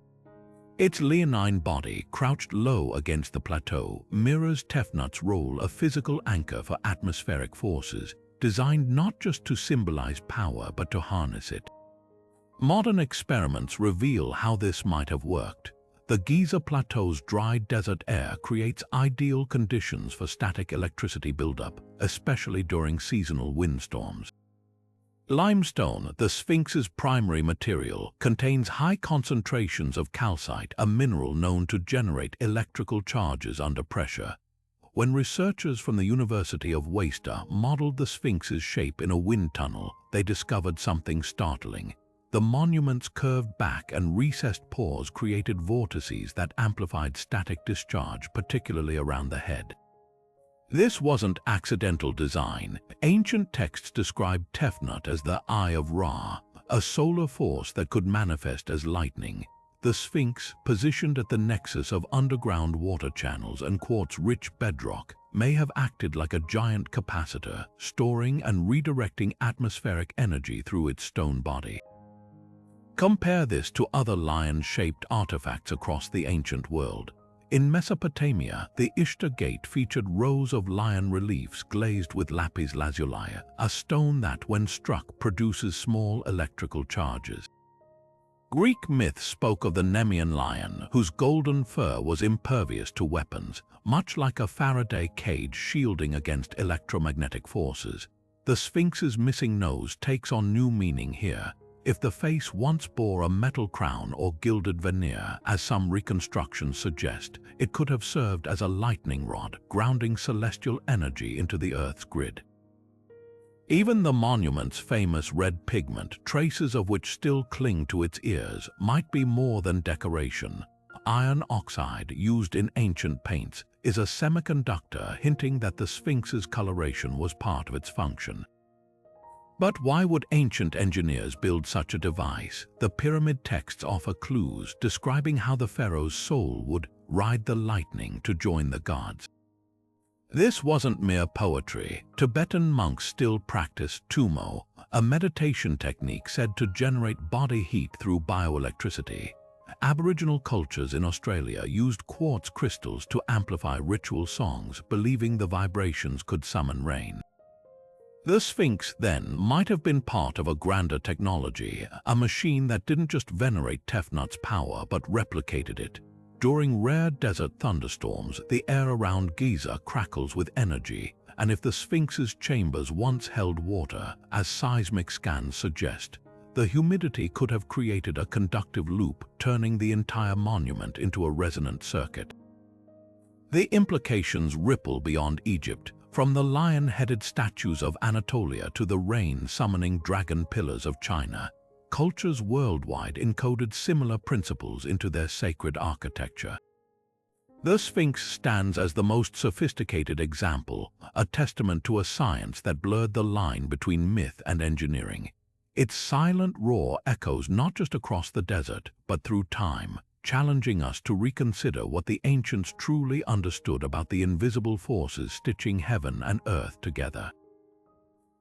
Its leonine body, crouched low against the plateau, mirrors Tefnut's role, a physical anchor for atmospheric forces, designed not just to symbolize power but to harness it. Modern experiments reveal how this might have worked. The Giza Plateau's dry desert air creates ideal conditions for static electricity buildup, especially during seasonal windstorms. Limestone, the Sphinx's primary material, contains high concentrations of calcite, a mineral known to generate electrical charges under pressure. When researchers from the University of Worcester modeled the Sphinx's shape in a wind tunnel, they discovered something startling. The monument's curved back and recessed pores created vortices that amplified static discharge, particularly around the head. This wasn't accidental design. Ancient texts described Tefnut as the Eye of Ra, a solar force that could manifest as lightning. The Sphinx, positioned at the nexus of underground water channels and quartz-rich bedrock, may have acted like a giant capacitor, storing and redirecting atmospheric energy through its stone body. Compare this to other lion-shaped artifacts across the ancient world. In Mesopotamia, the Ishtar Gate featured rows of lion reliefs glazed with lapis lazuli, a stone that, when struck, produces small electrical charges. Greek myth spoke of the Nemean lion, whose golden fur was impervious to weapons, much like a Faraday cage shielding against electromagnetic forces. The Sphinx's missing nose takes on new meaning here. If the face once bore a metal crown or gilded veneer, as some reconstructions suggest, it could have served as a lightning rod, grounding celestial energy into the Earth's grid. Even the monument's famous red pigment, traces of which still cling to its ears, might be more than decoration. Iron oxide, used in ancient paints, is a semiconductor, hinting that the Sphinx's coloration was part of its function. But why would ancient engineers build such a device? The pyramid texts offer clues describing how the pharaoh's soul would ride the lightning to join the gods. This wasn't mere poetry. Tibetan monks still practice tumo, a meditation technique said to generate body heat through bioelectricity. Aboriginal cultures in Australia used quartz crystals to amplify ritual songs, believing the vibrations could summon rain. The Sphinx, then, might have been part of a grander technology, a machine that didn't just venerate Tefnut's power but replicated it. During rare desert thunderstorms, the air around Giza crackles with energy, and if the Sphinx's chambers once held water, as seismic scans suggest, the humidity could have created a conductive loop, turning the entire monument into a resonant circuit. The implications ripple beyond Egypt, from the lion-headed statues of Anatolia to the rain-summoning dragon pillars of China. Cultures worldwide encoded similar principles into their sacred architecture. The Sphinx stands as the most sophisticated example, a testament to a science that blurred the line between myth and engineering. Its silent roar echoes not just across the desert, but through time, challenging us to reconsider what the ancients truly understood about the invisible forces stitching heaven and earth together.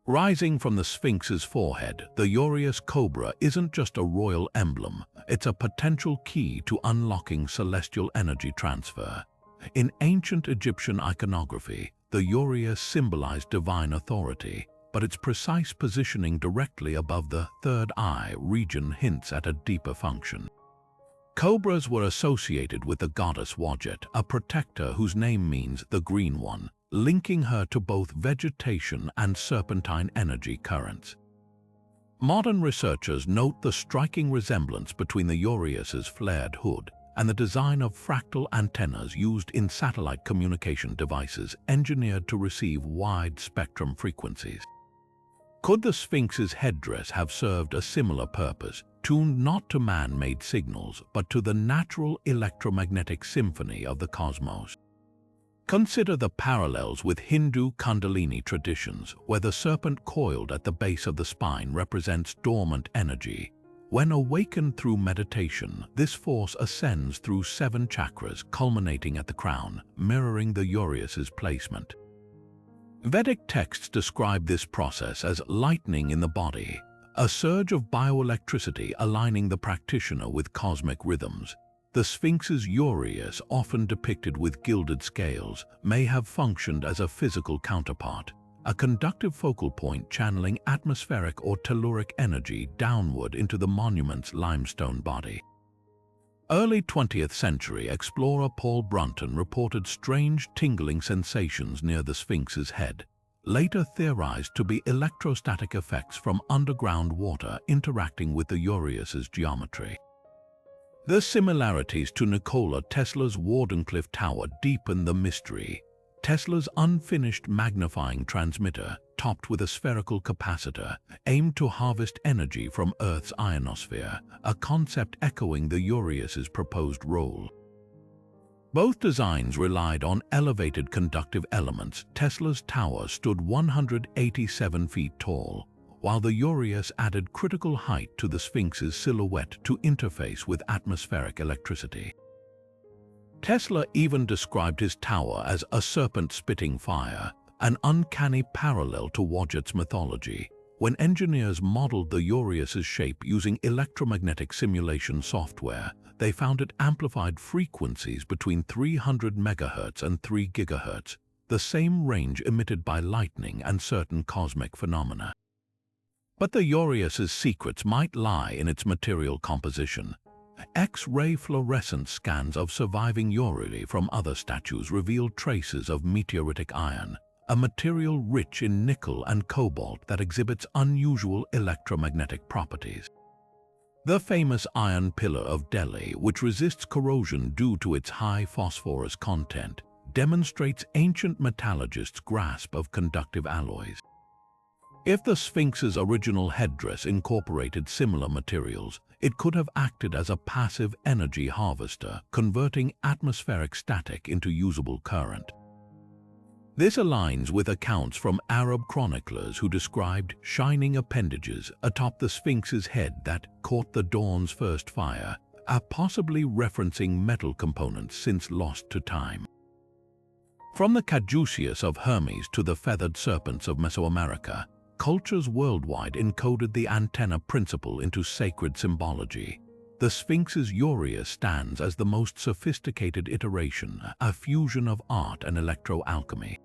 Rising from the Sphinx's forehead, the Uraeus cobra isn't just a royal emblem, it's a potential key to unlocking celestial energy transfer. In ancient Egyptian iconography, the Uraeus symbolized divine authority, but its precise positioning directly above the third eye region hints at a deeper function. Cobras were associated with the goddess Wadjet, a protector whose name means the Green One, linking her to both vegetation and serpentine energy currents. Modern researchers note the striking resemblance between the Uraeus's flared hood and the design of fractal antennas used in satellite communication devices engineered to receive wide-spectrum frequencies. Could the Sphinx's headdress have served a similar purpose, tuned not to man-made signals, but to the natural electromagnetic symphony of the cosmos? Consider the parallels with Hindu Kundalini traditions, where the serpent coiled at the base of the spine represents dormant energy. When awakened through meditation, this force ascends through 7 chakras, culminating at the crown, mirroring the Uraeus's placement. Vedic texts describe this process as lightning in the body, a surge of bioelectricity aligning the practitioner with cosmic rhythms. The Sphinx's Uraeus, often depicted with gilded scales, may have functioned as a physical counterpart, a conductive focal point channeling atmospheric or telluric energy downward into the monument's limestone body. Early 20th century explorer Paul Brunton reported strange tingling sensations near the Sphinx's head, later theorized to be electrostatic effects from underground water interacting with the Uraeus's geometry. The similarities to Nikola Tesla's Wardenclyffe Tower deepen the mystery. Tesla's unfinished magnifying transmitter, topped with a spherical capacitor, aimed to harvest energy from Earth's ionosphere, a concept echoing the Uraeus's proposed role. Both designs relied on elevated conductive elements. Tesla's tower stood 187 feet tall, while the Uraeus added critical height to the Sphinx's silhouette to interface with atmospheric electricity. Tesla even described his tower as a serpent spitting fire, an uncanny parallel to Wadjet's mythology. When engineers modeled the Uraeus's shape using electromagnetic simulation software, they found it amplified frequencies between 300 MHz and 3 GHz, the same range emitted by lightning and certain cosmic phenomena. But the Uraeus's secrets might lie in its material composition. X-ray fluorescence scans of surviving Uraeus from other statues revealed traces of meteoritic iron, a material rich in nickel and cobalt that exhibits unusual electromagnetic properties. The famous iron pillar of Delhi, which resists corrosion due to its high phosphorus content, demonstrates ancient metallurgists' grasp of conductive alloys. If the Sphinx's original headdress incorporated similar materials, it could have acted as a passive energy harvester, converting atmospheric static into usable current. This aligns with accounts from Arab chroniclers who described shining appendages atop the Sphinx's head that caught the dawn's first fire, possibly referencing metal components since lost to time. From the caduceus of Hermes to the feathered serpents of Mesoamerica, cultures worldwide encoded the antenna principle into sacred symbology. The Sphinx's Uraeus stands as the most sophisticated iteration, a fusion of art and electro-alchemy.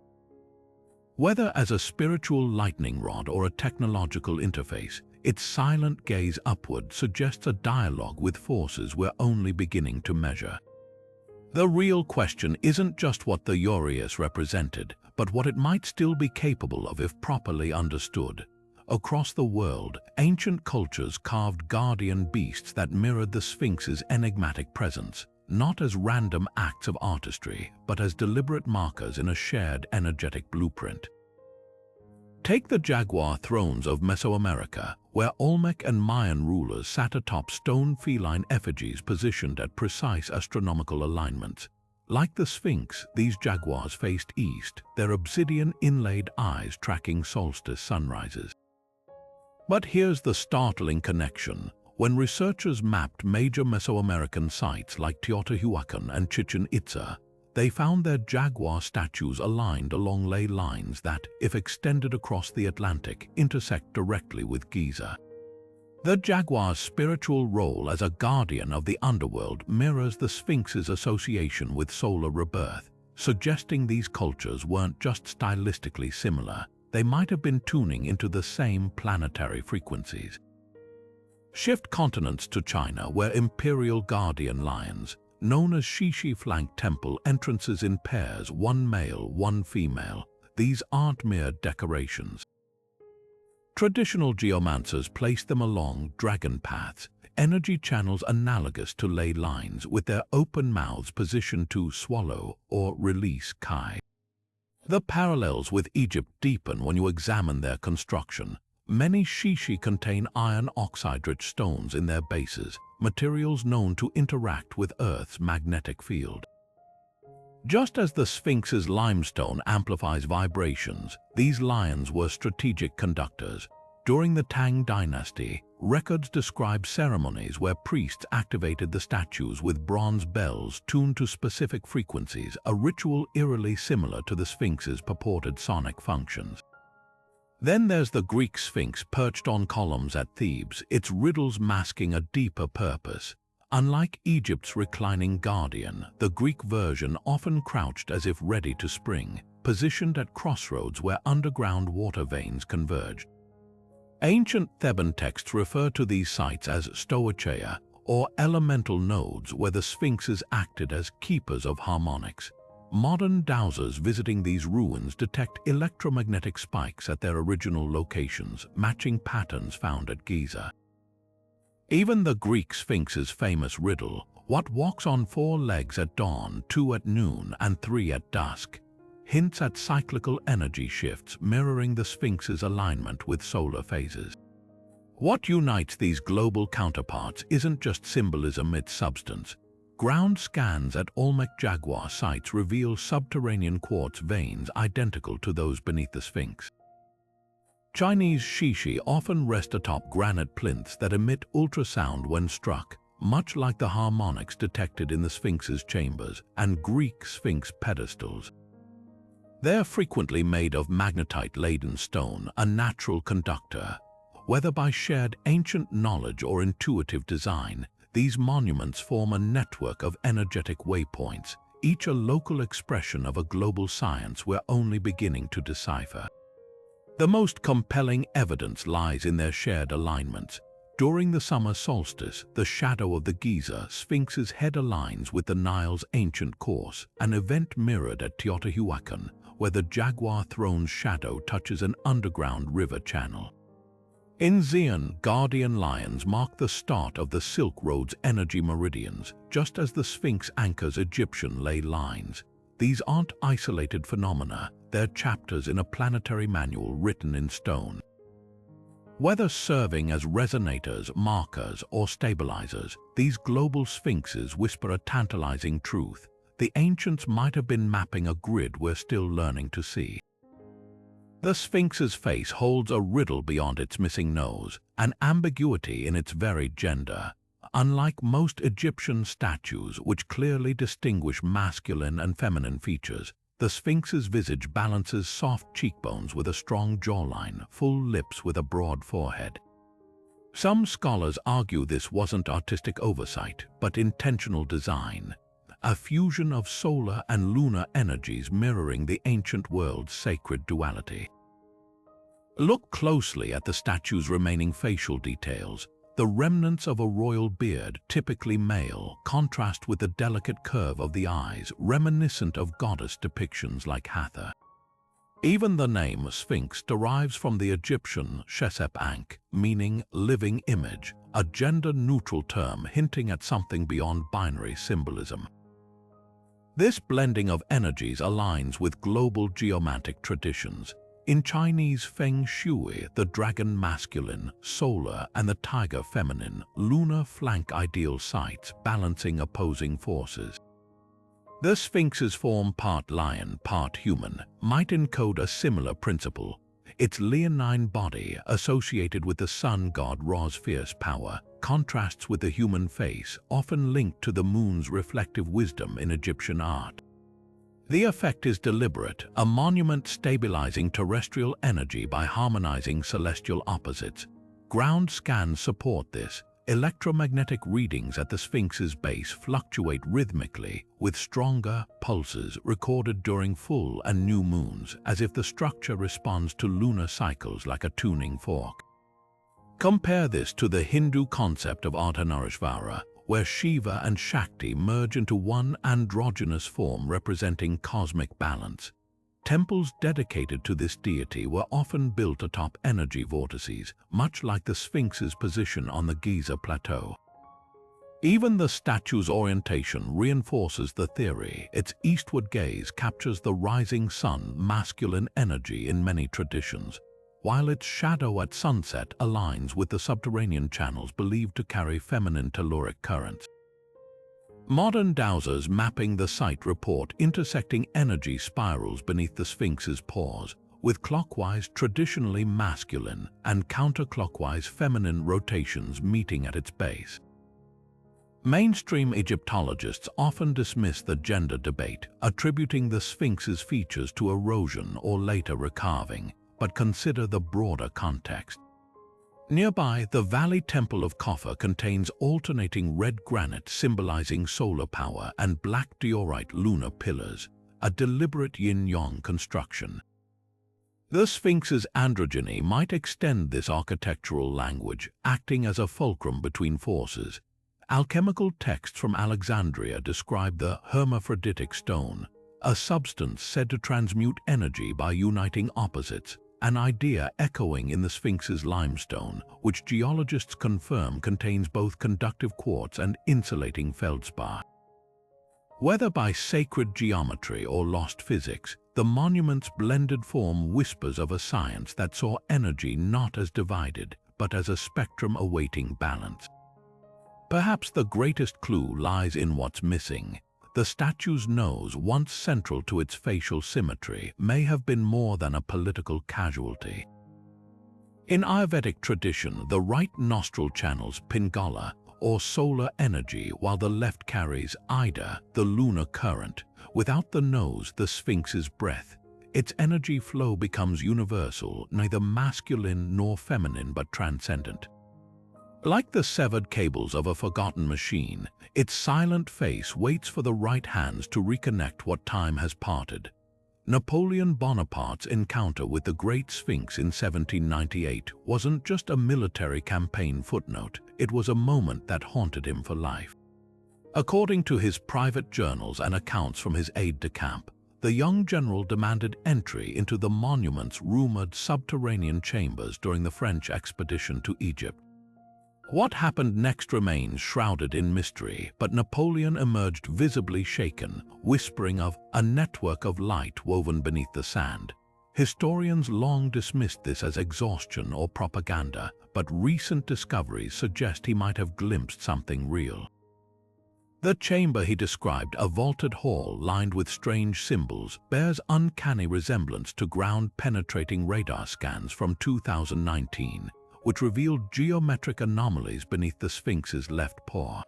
Whether as a spiritual lightning rod or a technological interface, its silent gaze upward suggests a dialogue with forces we're only beginning to measure. The real question isn't just what the Uraeus represented, but what it might still be capable of if properly understood. Across the world, ancient cultures carved guardian beasts that mirrored the Sphinx's enigmatic presence, not as random acts of artistry, but as deliberate markers in a shared energetic blueprint. Take the jaguar thrones of Mesoamerica, where Olmec and Mayan rulers sat atop stone feline effigies positioned at precise astronomical alignments. Like the Sphinx, these jaguars faced east, their obsidian-inlaid eyes tracking solstice sunrises. But here's the startling connection. When researchers mapped major Mesoamerican sites like Teotihuacan and Chichen Itza, they found their jaguar statues aligned along ley lines that, if extended across the Atlantic, intersect directly with Giza. The jaguar's spiritual role as a guardian of the underworld mirrors the Sphinx's association with solar rebirth, suggesting these cultures weren't just stylistically similar, they might have been tuning into the same planetary frequencies. Shift continents to China, where imperial guardian lions, known as Shishi, flank temple entrances in pairs, one male, one female. These aren't mere decorations. Traditional geomancers placed them along dragon paths, energy channels analogous to ley lines, with their open mouths positioned to swallow or release chi. The parallels with Egypt deepen when you examine their construction. Many Shishi contain iron oxide-rich stones in their bases, materials known to interact with Earth's magnetic field. Just as the Sphinx's limestone amplifies vibrations, these lions were strategic conductors. During the Tang dynasty, records describe ceremonies where priests activated the statues with bronze bells tuned to specific frequencies, a ritual eerily similar to the Sphinx's purported sonic functions. Then there's the Greek Sphinx perched on columns at Thebes, its riddles masking a deeper purpose. Unlike Egypt's reclining guardian, the Greek version often crouched as if ready to spring, positioned at crossroads where underground water veins converged. Ancient Theban texts refer to these sites as stoicheia, or elemental nodes where the Sphinxes acted as keepers of harmonics. Modern dowsers visiting these ruins detect electromagnetic spikes at their original locations, matching patterns found at Giza. Even the Greek Sphinx's famous riddle, "What walks on 4 legs at dawn, 2 at noon, and 3 at dusk?" hints at cyclical energy shifts mirroring the Sphinx's alignment with solar phases. What unites these global counterparts isn't just symbolism, it's substance. Ground scans at Olmec jaguar sites reveal subterranean quartz veins identical to those beneath the Sphinx. Chinese Shishi often rest atop granite plinths that emit ultrasound when struck, much like the harmonics detected in the Sphinx's chambers and Greek Sphinx pedestals. They're frequently made of magnetite-laden stone, a natural conductor. Whether by shared ancient knowledge or intuitive design, these monuments form a network of energetic waypoints, each a local expression of a global science we're only beginning to decipher. The most compelling evidence lies in their shared alignments. During the summer solstice, the shadow of the Giza Sphinx's head aligns with the Nile's ancient course, an event mirrored at Teotihuacan, where the jaguar throne's shadow touches an underground river channel. In Xi'an, guardian lions mark the start of the Silk Road's energy meridians, just as the Sphinx anchors Egyptian ley lines. These aren't isolated phenomena, they're chapters in a planetary manual written in stone. Whether serving as resonators, markers, or stabilizers, these global Sphinxes whisper a tantalizing truth. The ancients might have been mapping a grid we're still learning to see. The Sphinx's face holds a riddle beyond its missing nose, an ambiguity in its very gender. Unlike most Egyptian statues, which clearly distinguish masculine and feminine features, the Sphinx's visage balances soft cheekbones with a strong jawline, full lips with a broad forehead. Some scholars argue this wasn't artistic oversight, but intentional design, a fusion of solar and lunar energies mirroring the ancient world's sacred duality. Look closely at the statue's remaining facial details. The remnants of a royal beard, typically male, contrast with the delicate curve of the eyes, reminiscent of goddess depictions like Hathor. Even the name Sphinx derives from the Egyptian Shesep Ankh, meaning living image, a gender-neutral term hinting at something beyond binary symbolism. This blending of energies aligns with global geomantic traditions. In Chinese Feng Shui, the dragon masculine, solar, and the tiger feminine, lunar flank ideal sites balancing opposing forces. The Sphinx's form, part lion, part human, might encode a similar principle. Its leonine body, associated with the sun god Ra's fierce power, contrasts with the human face, often linked to the moon's reflective wisdom in Egyptian art. The effect is deliberate, a monument stabilizing terrestrial energy by harmonizing celestial opposites. Ground scans support this. Electromagnetic readings at the Sphinx's base fluctuate rhythmically, with stronger pulses recorded during full and new moons, as if the structure responds to lunar cycles like a tuning fork. Compare this to the Hindu concept of Ardhanarishvara, where Shiva and Shakti merge into one androgynous form representing cosmic balance. Temples dedicated to this deity were often built atop energy vortices, much like the Sphinx's position on the Giza plateau. Even the statue's orientation reinforces the theory. Its eastward gaze captures the rising sun, masculine energy in many traditions, while its shadow at sunset aligns with the subterranean channels believed to carry feminine telluric currents. Modern dowsers mapping the site report intersecting energy spirals beneath the Sphinx's pores, with clockwise traditionally masculine and counterclockwise feminine rotations meeting at its base. Mainstream Egyptologists often dismiss the gender debate, attributing the Sphinx's features to erosion or later recarving, but consider the broader context. Nearby, the Valley Temple of Coffer contains alternating red granite symbolizing solar power and black diorite lunar pillars, a deliberate yin-yang construction. The Sphinx's androgyny might extend this architectural language, acting as a fulcrum between forces. Alchemical texts from Alexandria describe the hermaphroditic stone, a substance said to transmute energy by uniting opposites, an idea echoing in the Sphinx's limestone, which geologists confirm contains both conductive quartz and insulating feldspar. Whether by sacred geometry or lost physics, the monument's blended form whispers of a science that saw energy not as divided, but as a spectrum awaiting balance. Perhaps the greatest clue lies in what's missing. The statue's nose, once central to its facial symmetry, may have been more than a political casualty. In Ayurvedic tradition, the right nostril channels Pingala, or solar energy, while the left carries Ida, the lunar current. Without the nose, the Sphinx's breath. Its energy flow becomes universal, neither masculine nor feminine but transcendent. Like the severed cables of a forgotten machine, its silent face waits for the right hands to reconnect what time has parted. Napoleon Bonaparte's encounter with the Great Sphinx in 1798 wasn't just a military campaign footnote, it was a moment that haunted him for life. According to his private journals and accounts from his aide-de-camp, the young general demanded entry into the monument's rumored subterranean chambers during the French expedition to Egypt. What happened next remains shrouded in mystery, but Napoleon emerged visibly shaken, whispering of a network of light woven beneath the sand. Historians long dismissed this as exhaustion or propaganda, but recent discoveries suggest he might have glimpsed something real. The chamber he described, a vaulted hall lined with strange symbols, bears uncanny resemblance to ground-penetrating radar scans from 2019. Which revealed geometric anomalies beneath the Sphinx's left paw.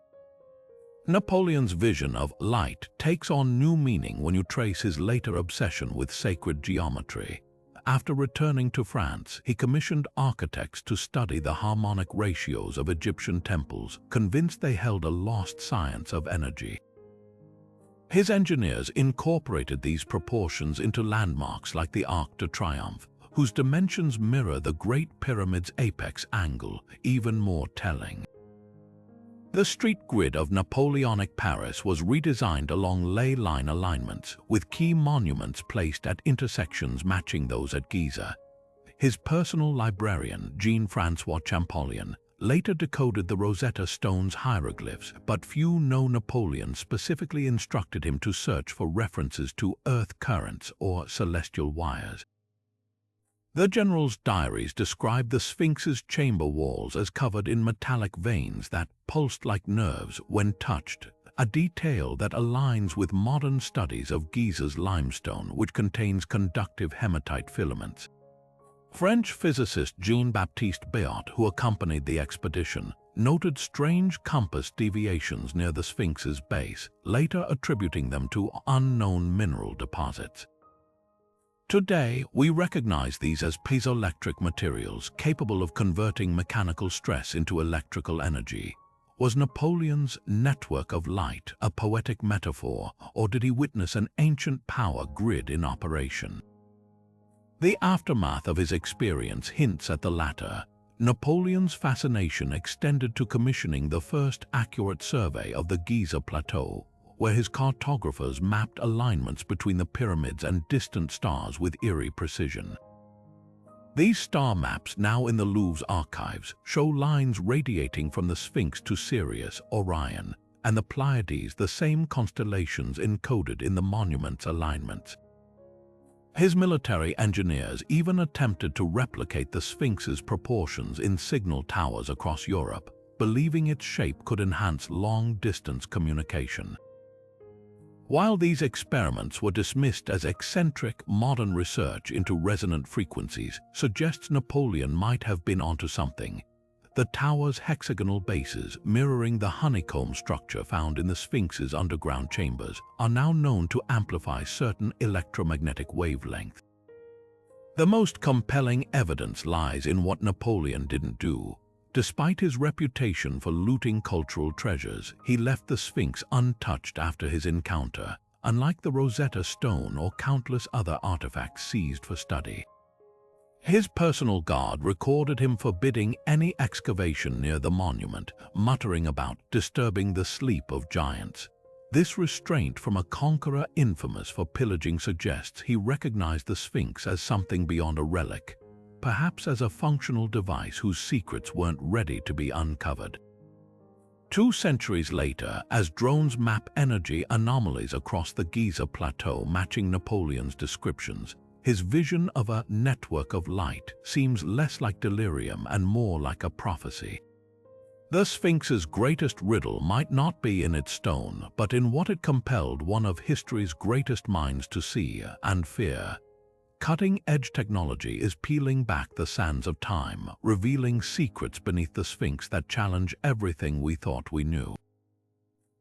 Napoleon's vision of light takes on new meaning when you trace his later obsession with sacred geometry. After returning to France, he commissioned architects to study the harmonic ratios of Egyptian temples, convinced they held a lost science of energy. His engineers incorporated these proportions into landmarks like the Arc de Triomphe, whose dimensions mirror the Great Pyramid's apex angle, even more telling. The street grid of Napoleonic Paris was redesigned along ley line alignments, with key monuments placed at intersections matching those at Giza. His personal librarian, Jean-François Champollion, later decoded the Rosetta Stone's hieroglyphs, but few know Napoleon specifically instructed him to search for references to earth currents or celestial wires. The general's diaries describe the Sphinx's chamber walls as covered in metallic veins that pulsed like nerves when touched, a detail that aligns with modern studies of Giza's limestone, which contains conductive hematite filaments. French physicist Jean-Baptiste Biot, who accompanied the expedition, noted strange compass deviations near the Sphinx's base, later attributing them to unknown mineral deposits. Today, we recognize these as piezoelectric materials capable of converting mechanical stress into electrical energy. Was Napoleon's network of light a poetic metaphor, or did he witness an ancient power grid in operation? The aftermath of his experience hints at the latter. Napoleon's fascination extended to commissioning the first accurate survey of the Giza Plateau, where his cartographers mapped alignments between the pyramids and distant stars with eerie precision. These star maps, now in the Louvre's archives, show lines radiating from the Sphinx to Sirius, Orion, and the Pleiades, the same constellations encoded in the monument's alignments. His military engineers even attempted to replicate the Sphinx's proportions in signal towers across Europe, believing its shape could enhance long-distance communication. While these experiments were dismissed as eccentric, modern research into resonant frequencies suggests Napoleon might have been onto something. The tower's hexagonal bases, mirroring the honeycomb structure found in the Sphinx's underground chambers, are now known to amplify certain electromagnetic wavelengths. The most compelling evidence lies in what Napoleon didn't do. Despite his reputation for looting cultural treasures, he left the Sphinx untouched after his encounter, unlike the Rosetta Stone or countless other artifacts seized for study. His personal guard recorded him forbidding any excavation near the monument, muttering about disturbing the sleep of giants. This restraint from a conqueror infamous for pillaging suggests he recognized the Sphinx as something beyond a relic, perhaps as a functional device whose secrets weren't ready to be uncovered. 2 centuries later, as drones map energy anomalies across the Giza Plateau matching Napoleon's descriptions, his vision of a network of light seems less like delirium and more like a prophecy. The Sphinx's greatest riddle might not be in its stone, but in what it compelled one of history's greatest minds to see and fear. Cutting-edge technology is peeling back the sands of time, revealing secrets beneath the Sphinx that challenge everything we thought we knew.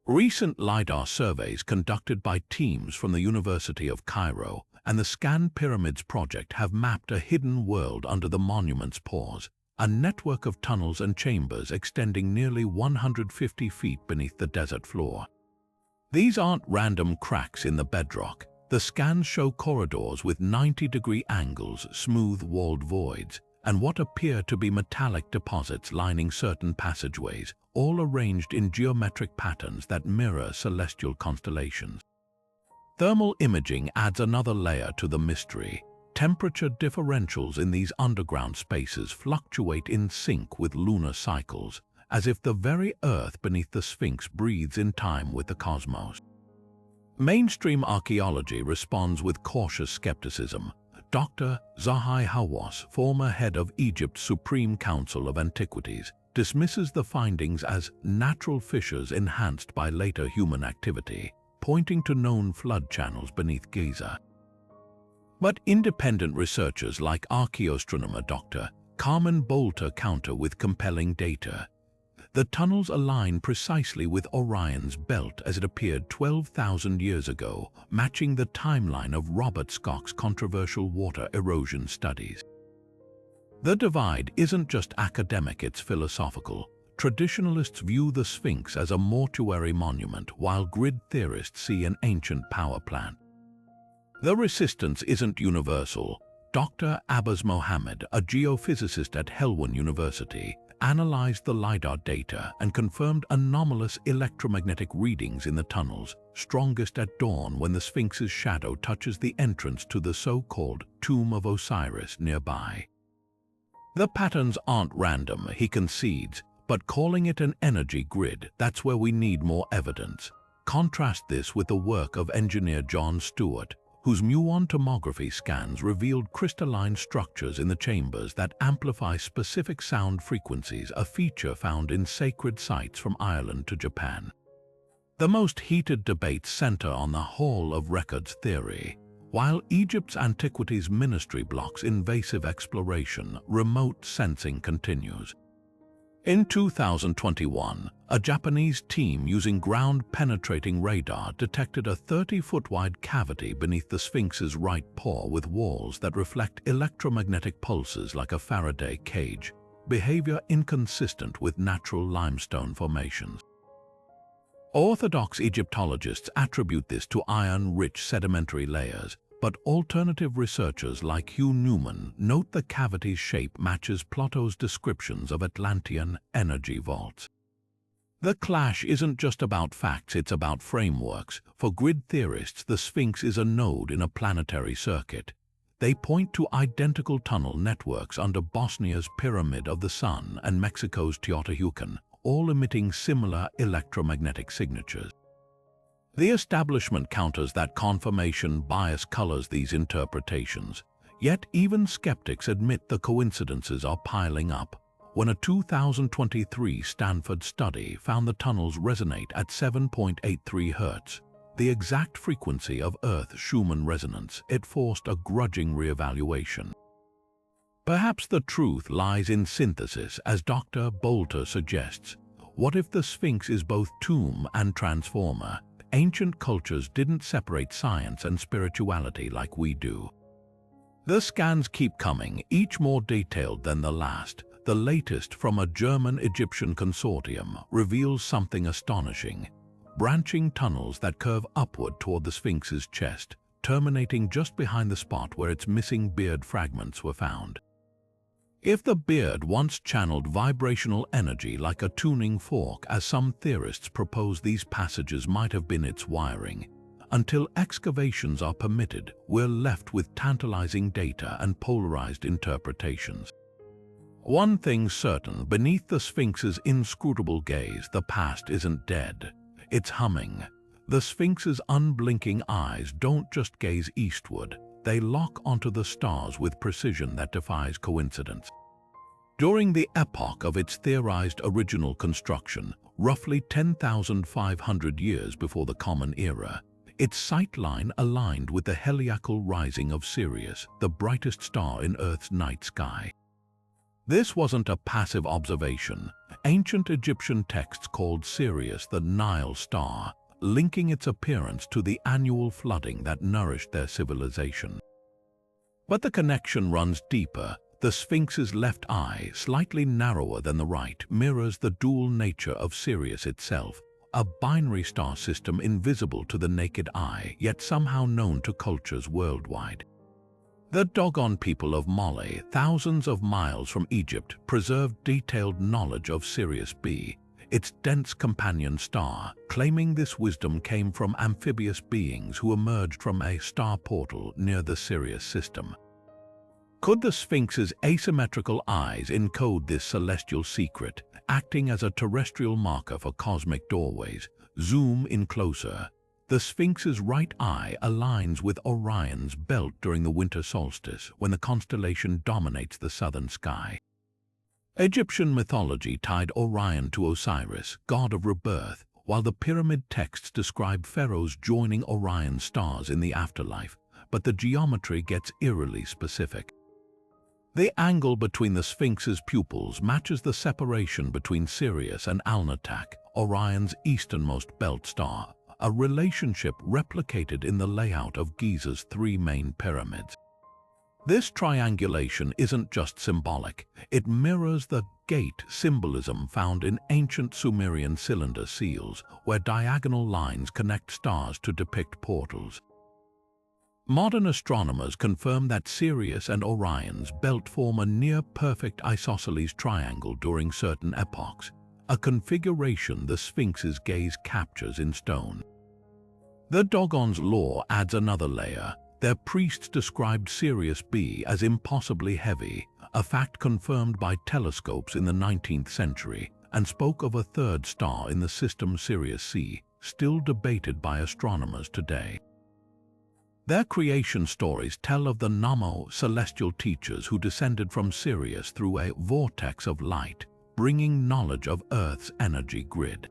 Recent LiDAR surveys conducted by teams from the University of Cairo and the Scan Pyramids project have mapped a hidden world under the monument's pores, a network of tunnels and chambers extending nearly 150 feet beneath the desert floor. These aren't random cracks in the bedrock. The scans show corridors with 90-degree angles, smooth-walled voids, and what appear to be metallic deposits lining certain passageways, all arranged in geometric patterns that mirror celestial constellations. Thermal imaging adds another layer to the mystery. Temperature differentials in these underground spaces fluctuate in sync with lunar cycles, as if the very Earth beneath the Sphinx breathes in time with the cosmos. Mainstream archaeology responds with cautious skepticism. Dr. Zahi Hawass, former head of Egypt's Supreme Council of Antiquities, dismisses the findings as natural fissures enhanced by later human activity, pointing to known flood channels beneath Giza. But independent researchers like archaeoastronomer Dr. Carmen Bolter counter with compelling data. The tunnels align precisely with Orion's belt as it appeared 12,000 years ago, matching the timeline of Robert Schoch's controversial water erosion studies. The divide isn't just academic, it's philosophical. Traditionalists view the Sphinx as a mortuary monument, while grid theorists see an ancient power plant. The resistance isn't universal. Dr. Abbas Mohammed, a geophysicist at Helwan University, analyzed the LiDAR data and confirmed anomalous electromagnetic readings in the tunnels, strongest at dawn when the Sphinx's shadow touches the entrance to the so-called Tomb of Osiris nearby. The patterns aren't random, he concedes, but calling it an energy grid, that's where we need more evidence. Contrast this with the work of engineer John Stewart, whose muon tomography scans revealed crystalline structures in the chambers that amplify specific sound frequencies, a feature found in sacred sites from Ireland to Japan. The most heated debates center on the Hall of Records theory. While Egypt's Antiquities Ministry blocks invasive exploration, remote sensing continues. In 2021, a Japanese team using ground-penetrating radar detected a 30-foot-wide cavity beneath the Sphinx's right paw with walls that reflect electromagnetic pulses like a Faraday cage, behavior inconsistent with natural limestone formations. Orthodox Egyptologists attribute this to iron-rich sedimentary layers, but alternative researchers like Hugh Newman note the cavity's shape matches Plato's descriptions of Atlantean energy vaults. The clash isn't just about facts, it's about frameworks. For grid theorists, the Sphinx is a node in a planetary circuit. They point to identical tunnel networks under Bosnia's Pyramid of the Sun and Mexico's Teotihuacan, all emitting similar electromagnetic signatures. The establishment counters that confirmation bias colors these interpretations, yet even skeptics admit the coincidences are piling up. When a 2023 Stanford study found the tunnels resonate at 7.83 Hz, the exact frequency of Earth's Schumann resonance, it forced a grudging reevaluation. Perhaps the truth lies in synthesis, as Dr. Bolter suggests. What if the Sphinx is both tomb and transformer? Ancient cultures didn't separate science and spirituality like we do. The scans keep coming, each more detailed than the last. The latest, from a German-Egyptian consortium, reveals something astonishing. Branching tunnels that curve upward toward the Sphinx's chest, terminating just behind the spot where its missing beard fragments were found. If the beard once channeled vibrational energy like a tuning fork, as some theorists propose, these passages might have been its wiring. Until excavations are permitted, we're left with tantalizing data and polarized interpretations. One thing's certain, beneath the Sphinx's inscrutable gaze, the past isn't dead. It's humming. The Sphinx's unblinking eyes don't just gaze eastward. They lock onto the stars with precision that defies coincidence. During the epoch of its theorized original construction, roughly 10,500 years before the Common Era, its sightline aligned with the heliacal rising of Sirius, the brightest star in Earth's night sky. This wasn't a passive observation. Ancient Egyptian texts called Sirius the Nile star, linking its appearance to the annual flooding that nourished their civilization. But the connection runs deeper. The Sphinx's left eye, slightly narrower than the right, mirrors the dual nature of Sirius itself, a binary star system invisible to the naked eye, yet somehow known to cultures worldwide. The Dogon people of Mole, thousands of miles from Egypt, preserved detailed knowledge of Sirius B, its dense companion star, claiming this wisdom came from amphibious beings who emerged from a star portal near the Sirius system. Could the Sphinx's asymmetrical eyes encode this celestial secret, acting as a terrestrial marker for cosmic doorways? Zoom in closer. The Sphinx's right eye aligns with Orion's belt during the winter solstice, when the constellation dominates the southern sky. Egyptian mythology tied Orion to Osiris, god of rebirth, while the pyramid texts describe pharaohs joining Orion's stars in the afterlife, but the geometry gets eerily specific. The angle between the Sphinx's pupils matches the separation between Sirius and Alnitak, Orion's easternmost belt star, a relationship replicated in the layout of Giza's three main pyramids. This triangulation isn't just symbolic, it mirrors the gate symbolism found in ancient Sumerian cylinder seals, where diagonal lines connect stars to depict portals. Modern astronomers confirm that Sirius and Orion's belt form a near-perfect isosceles triangle during certain epochs, a configuration the Sphinx's gaze captures in stone. The Dogon's law adds another layer. Their priests described Sirius B as impossibly heavy, a fact confirmed by telescopes in the 19th century, and spoke of a third star in the system, Sirius C, still debated by astronomers today. Their creation stories tell of the Namo celestial teachers who descended from Sirius through a vortex of light, bringing knowledge of Earth's energy grid.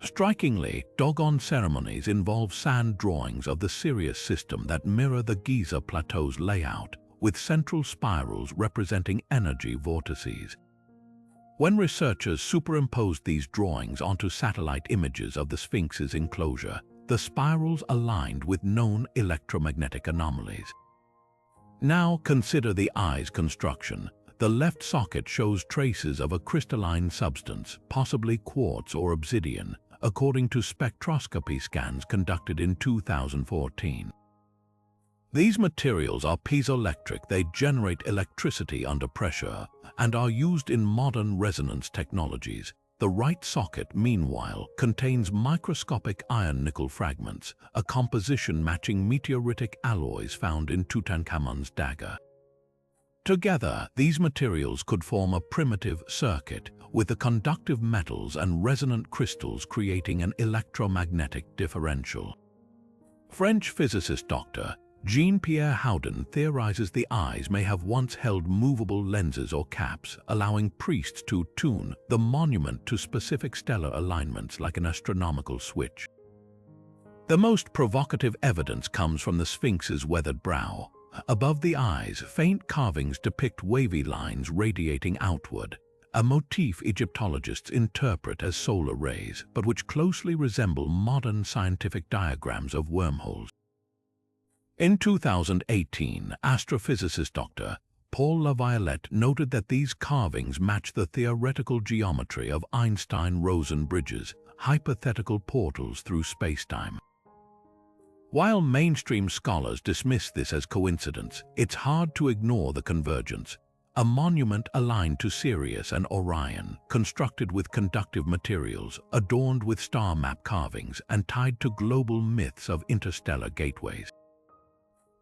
Strikingly, Dogon ceremonies involve sand drawings of the Sirius system that mirror the Giza Plateau's layout, with central spirals representing energy vortices. When researchers superimposed these drawings onto satellite images of the Sphinx's enclosure, the spirals aligned with known electromagnetic anomalies. Now consider the eye's construction. The left socket shows traces of a crystalline substance, possibly quartz or obsidian, according to spectroscopy scans conducted in 2014. These materials are piezoelectric. They generate electricity under pressure and are used in modern resonance technologies. The right socket, meanwhile, contains microscopic iron-nickel fragments, a composition matching meteoritic alloys found in Tutankhamun's dagger. Together, these materials could form a primitive circuit, with the conductive metals and resonant crystals creating an electromagnetic differential. French physicist Dr. Jean-Pierre Houdin theorizes the eyes may have once held movable lenses or caps, allowing priests to tune the monument to specific stellar alignments like an astronomical switch. The most provocative evidence comes from the Sphinx's weathered brow. Above the eyes, faint carvings depict wavy lines radiating outward, a motif Egyptologists interpret as solar rays, but which closely resemble modern scientific diagrams of wormholes. In 2018, astrophysicist Dr. Paul Laviolette noted that these carvings match the theoretical geometry of Einstein-Rosen bridges, hypothetical portals through spacetime. While mainstream scholars dismiss this as coincidence, it's hard to ignore the convergence. A monument aligned to Sirius and Orion, constructed with conductive materials, adorned with star map carvings, and tied to global myths of interstellar gateways.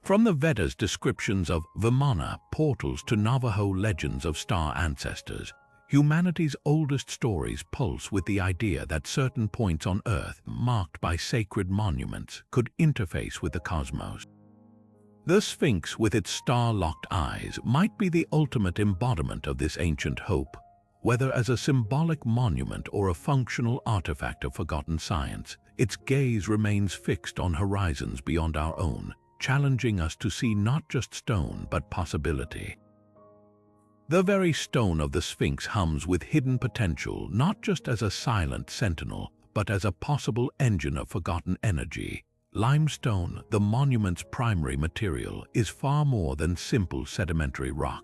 From the Vedas' descriptions of Vimana portals to Navajo legends of star ancestors, humanity's oldest stories pulse with the idea that certain points on Earth, marked by sacred monuments, could interface with the cosmos. The Sphinx, with its star-locked eyes, might be the ultimate embodiment of this ancient hope. Whether as a symbolic monument or a functional artifact of forgotten science, its gaze remains fixed on horizons beyond our own, challenging us to see not just stone but possibility. The very stone of the Sphinx hums with hidden potential, not just as a silent sentinel, but as a possible engine of forgotten energy. Limestone, the monument's primary material, is far more than simple sedimentary rock.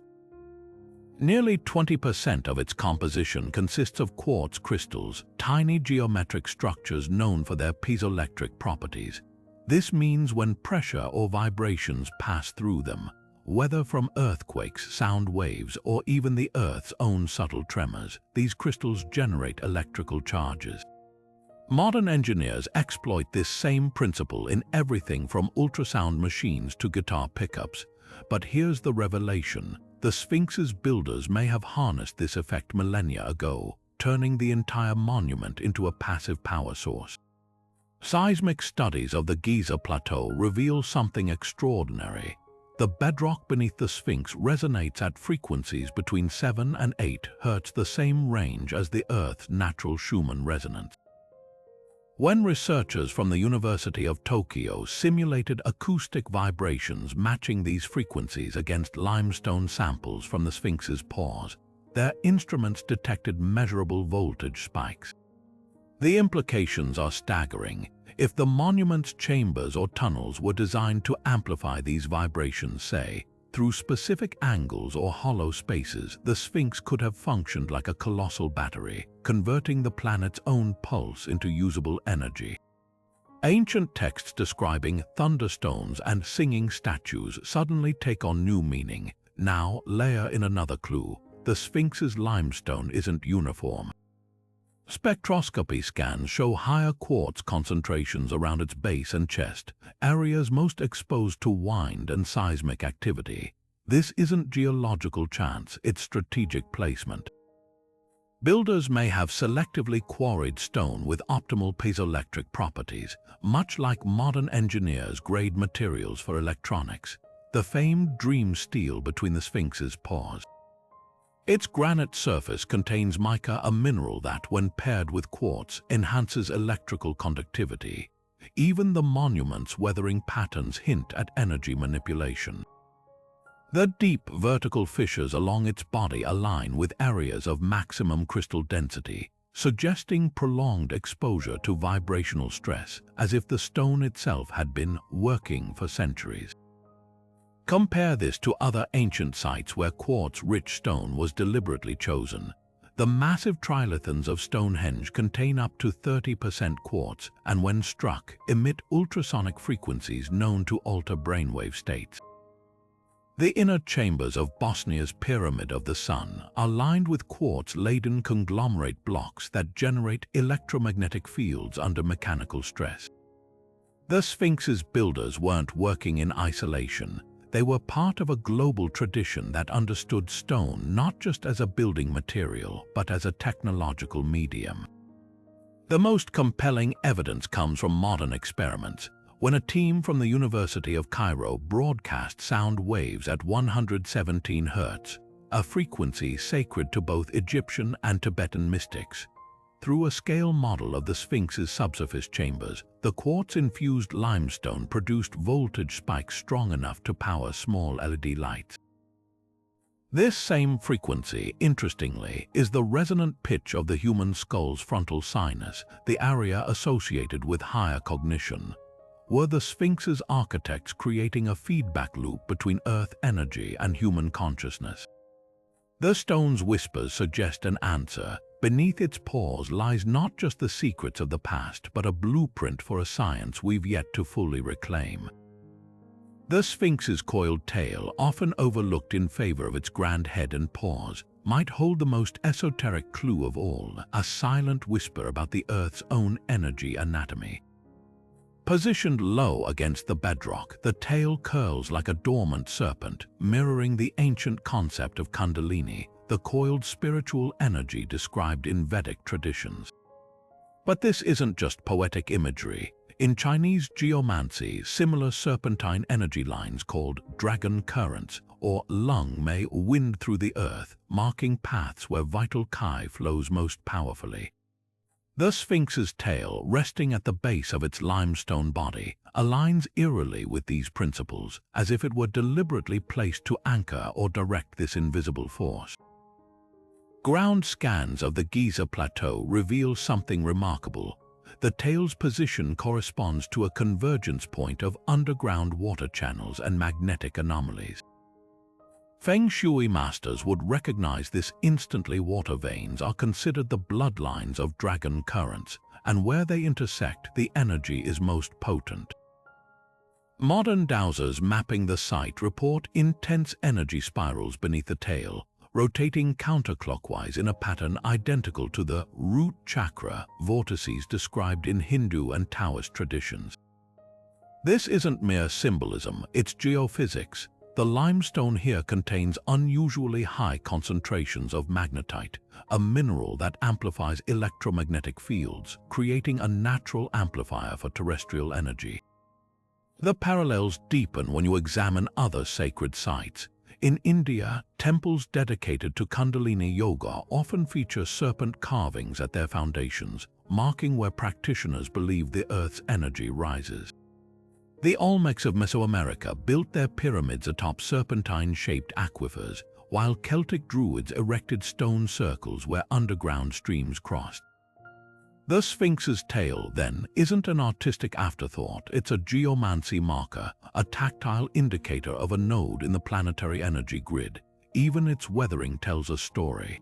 Nearly 20% of its composition consists of quartz crystals, tiny geometric structures known for their piezoelectric properties. This means when pressure or vibrations pass through them, whether from earthquakes, sound waves, or even the Earth's own subtle tremors, these crystals generate electrical charges. Modern engineers exploit this same principle in everything from ultrasound machines to guitar pickups. But here's the revelation: the Sphinx's builders may have harnessed this effect millennia ago, turning the entire monument into a passive power source. Seismic studies of the Giza Plateau reveal something extraordinary. The bedrock beneath the Sphinx resonates at frequencies between 7 and 8 Hz, the same range as the Earth's natural Schumann resonance. When researchers from the University of Tokyo simulated acoustic vibrations matching these frequencies against limestone samples from the Sphinx's pores, their instruments detected measurable voltage spikes. The implications are staggering. If the monument's chambers or tunnels were designed to amplify these vibrations, say, through specific angles or hollow spaces, the Sphinx could have functioned like a colossal battery, converting the planet's own pulse into usable energy. Ancient texts describing thunderstones and singing statues suddenly take on new meaning. Now, layer in another clue. The Sphinx's limestone isn't uniform. Spectroscopy scans show higher quartz concentrations around its base and chest, areas most exposed to wind and seismic activity. This isn't geological chance, it's strategic placement. Builders may have selectively quarried stone with optimal piezoelectric properties, much like modern engineers grade materials for electronics. The famed dream steel between the Sphinx's paws. Its granite surface contains mica, a mineral that, when paired with quartz, enhances electrical conductivity. Even the monument's weathering patterns hint at energy manipulation. The deep vertical fissures along its body align with areas of maximum crystal density, suggesting prolonged exposure to vibrational stress, as if the stone itself had been working for centuries. Compare this to other ancient sites where quartz-rich stone was deliberately chosen. The massive trilithons of Stonehenge contain up to 30% quartz and, when struck, emit ultrasonic frequencies known to alter brainwave states. The inner chambers of Bosnia's Pyramid of the Sun are lined with quartz-laden conglomerate blocks that generate electromagnetic fields under mechanical stress. The Sphinx's builders weren't working in isolation. They were part of a global tradition that understood stone not just as a building material, but as a technological medium. The most compelling evidence comes from modern experiments, when a team from the University of Cairo broadcast sound waves at 117 Hz, a frequency sacred to both Egyptian and Tibetan mystics. Through a scale model of the Sphinx's subsurface chambers, the quartz-infused limestone produced voltage spikes strong enough to power small LED lights. This same frequency, interestingly, is the resonant pitch of the human skull's frontal sinus, the area associated with higher cognition. Were the Sphinx's architects creating a feedback loop between Earth energy and human consciousness? The stone's whispers suggest an answer. Beneath its pores lies not just the secrets of the past, but a blueprint for a science we've yet to fully reclaim. The Sphinx's coiled tail, often overlooked in favor of its grand head and paws, might hold the most esoteric clue of all, a silent whisper about the Earth's own energy anatomy. Positioned low against the bedrock, the tail curls like a dormant serpent, mirroring the ancient concept of kundalini, the coiled spiritual energy described in Vedic traditions. But this isn't just poetic imagery. In Chinese geomancy, similar serpentine energy lines called dragon currents or lung may wind through the earth, marking paths where vital chi flows most powerfully. The Sphinx's tail, resting at the base of its limestone body, aligns eerily with these principles, as if it were deliberately placed to anchor or direct this invisible force. Ground scans of the Giza plateau reveal something remarkable. The tail's position corresponds to a convergence point of underground water channels and magnetic anomalies. Feng Shui masters would recognize this instantly. Water veins are considered the bloodlines of dragon currents, and where they intersect, the energy is most potent. Modern dowsers mapping the site report intense energy spirals beneath the tail, rotating counterclockwise in a pattern identical to the root chakra vortices described in Hindu and Taoist traditions. This isn't mere symbolism, it's geophysics. The limestone here contains unusually high concentrations of magnetite, a mineral that amplifies electromagnetic fields, creating a natural amplifier for terrestrial energy. The parallels deepen when you examine other sacred sites. In India, temples dedicated to Kundalini yoga often feature serpent carvings at their foundations, marking where practitioners believe the Earth's energy rises. The Olmecs of Mesoamerica built their pyramids atop serpentine-shaped aquifers, while Celtic Druids erected stone circles where underground streams crossed. The Sphinx's tail, then, isn't an artistic afterthought, it's a geomancy marker, a tactile indicator of a node in the planetary energy grid. Even its weathering tells a story.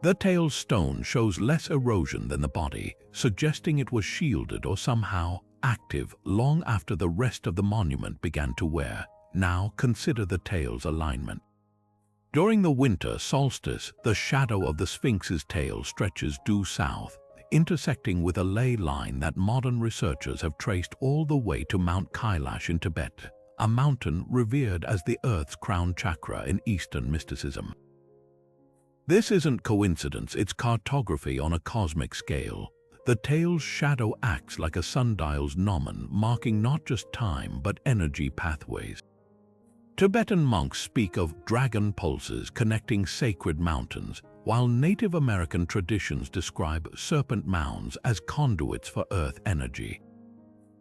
The tail's stone shows less erosion than the body, suggesting it was shielded or somehow active long after the rest of the monument began to wear. Now consider the tail's alignment. During the winter solstice, the shadow of the Sphinx's tail stretches due south, intersecting with a ley line that modern researchers have traced all the way to Mount Kailash in Tibet, a mountain revered as the Earth's crown chakra in Eastern mysticism. This isn't coincidence, it's cartography on a cosmic scale. The tail's shadow acts like a sundial's gnomon, marking not just time but energy pathways. Tibetan monks speak of dragon pulses connecting sacred mountains, while Native American traditions describe serpent mounds as conduits for earth energy.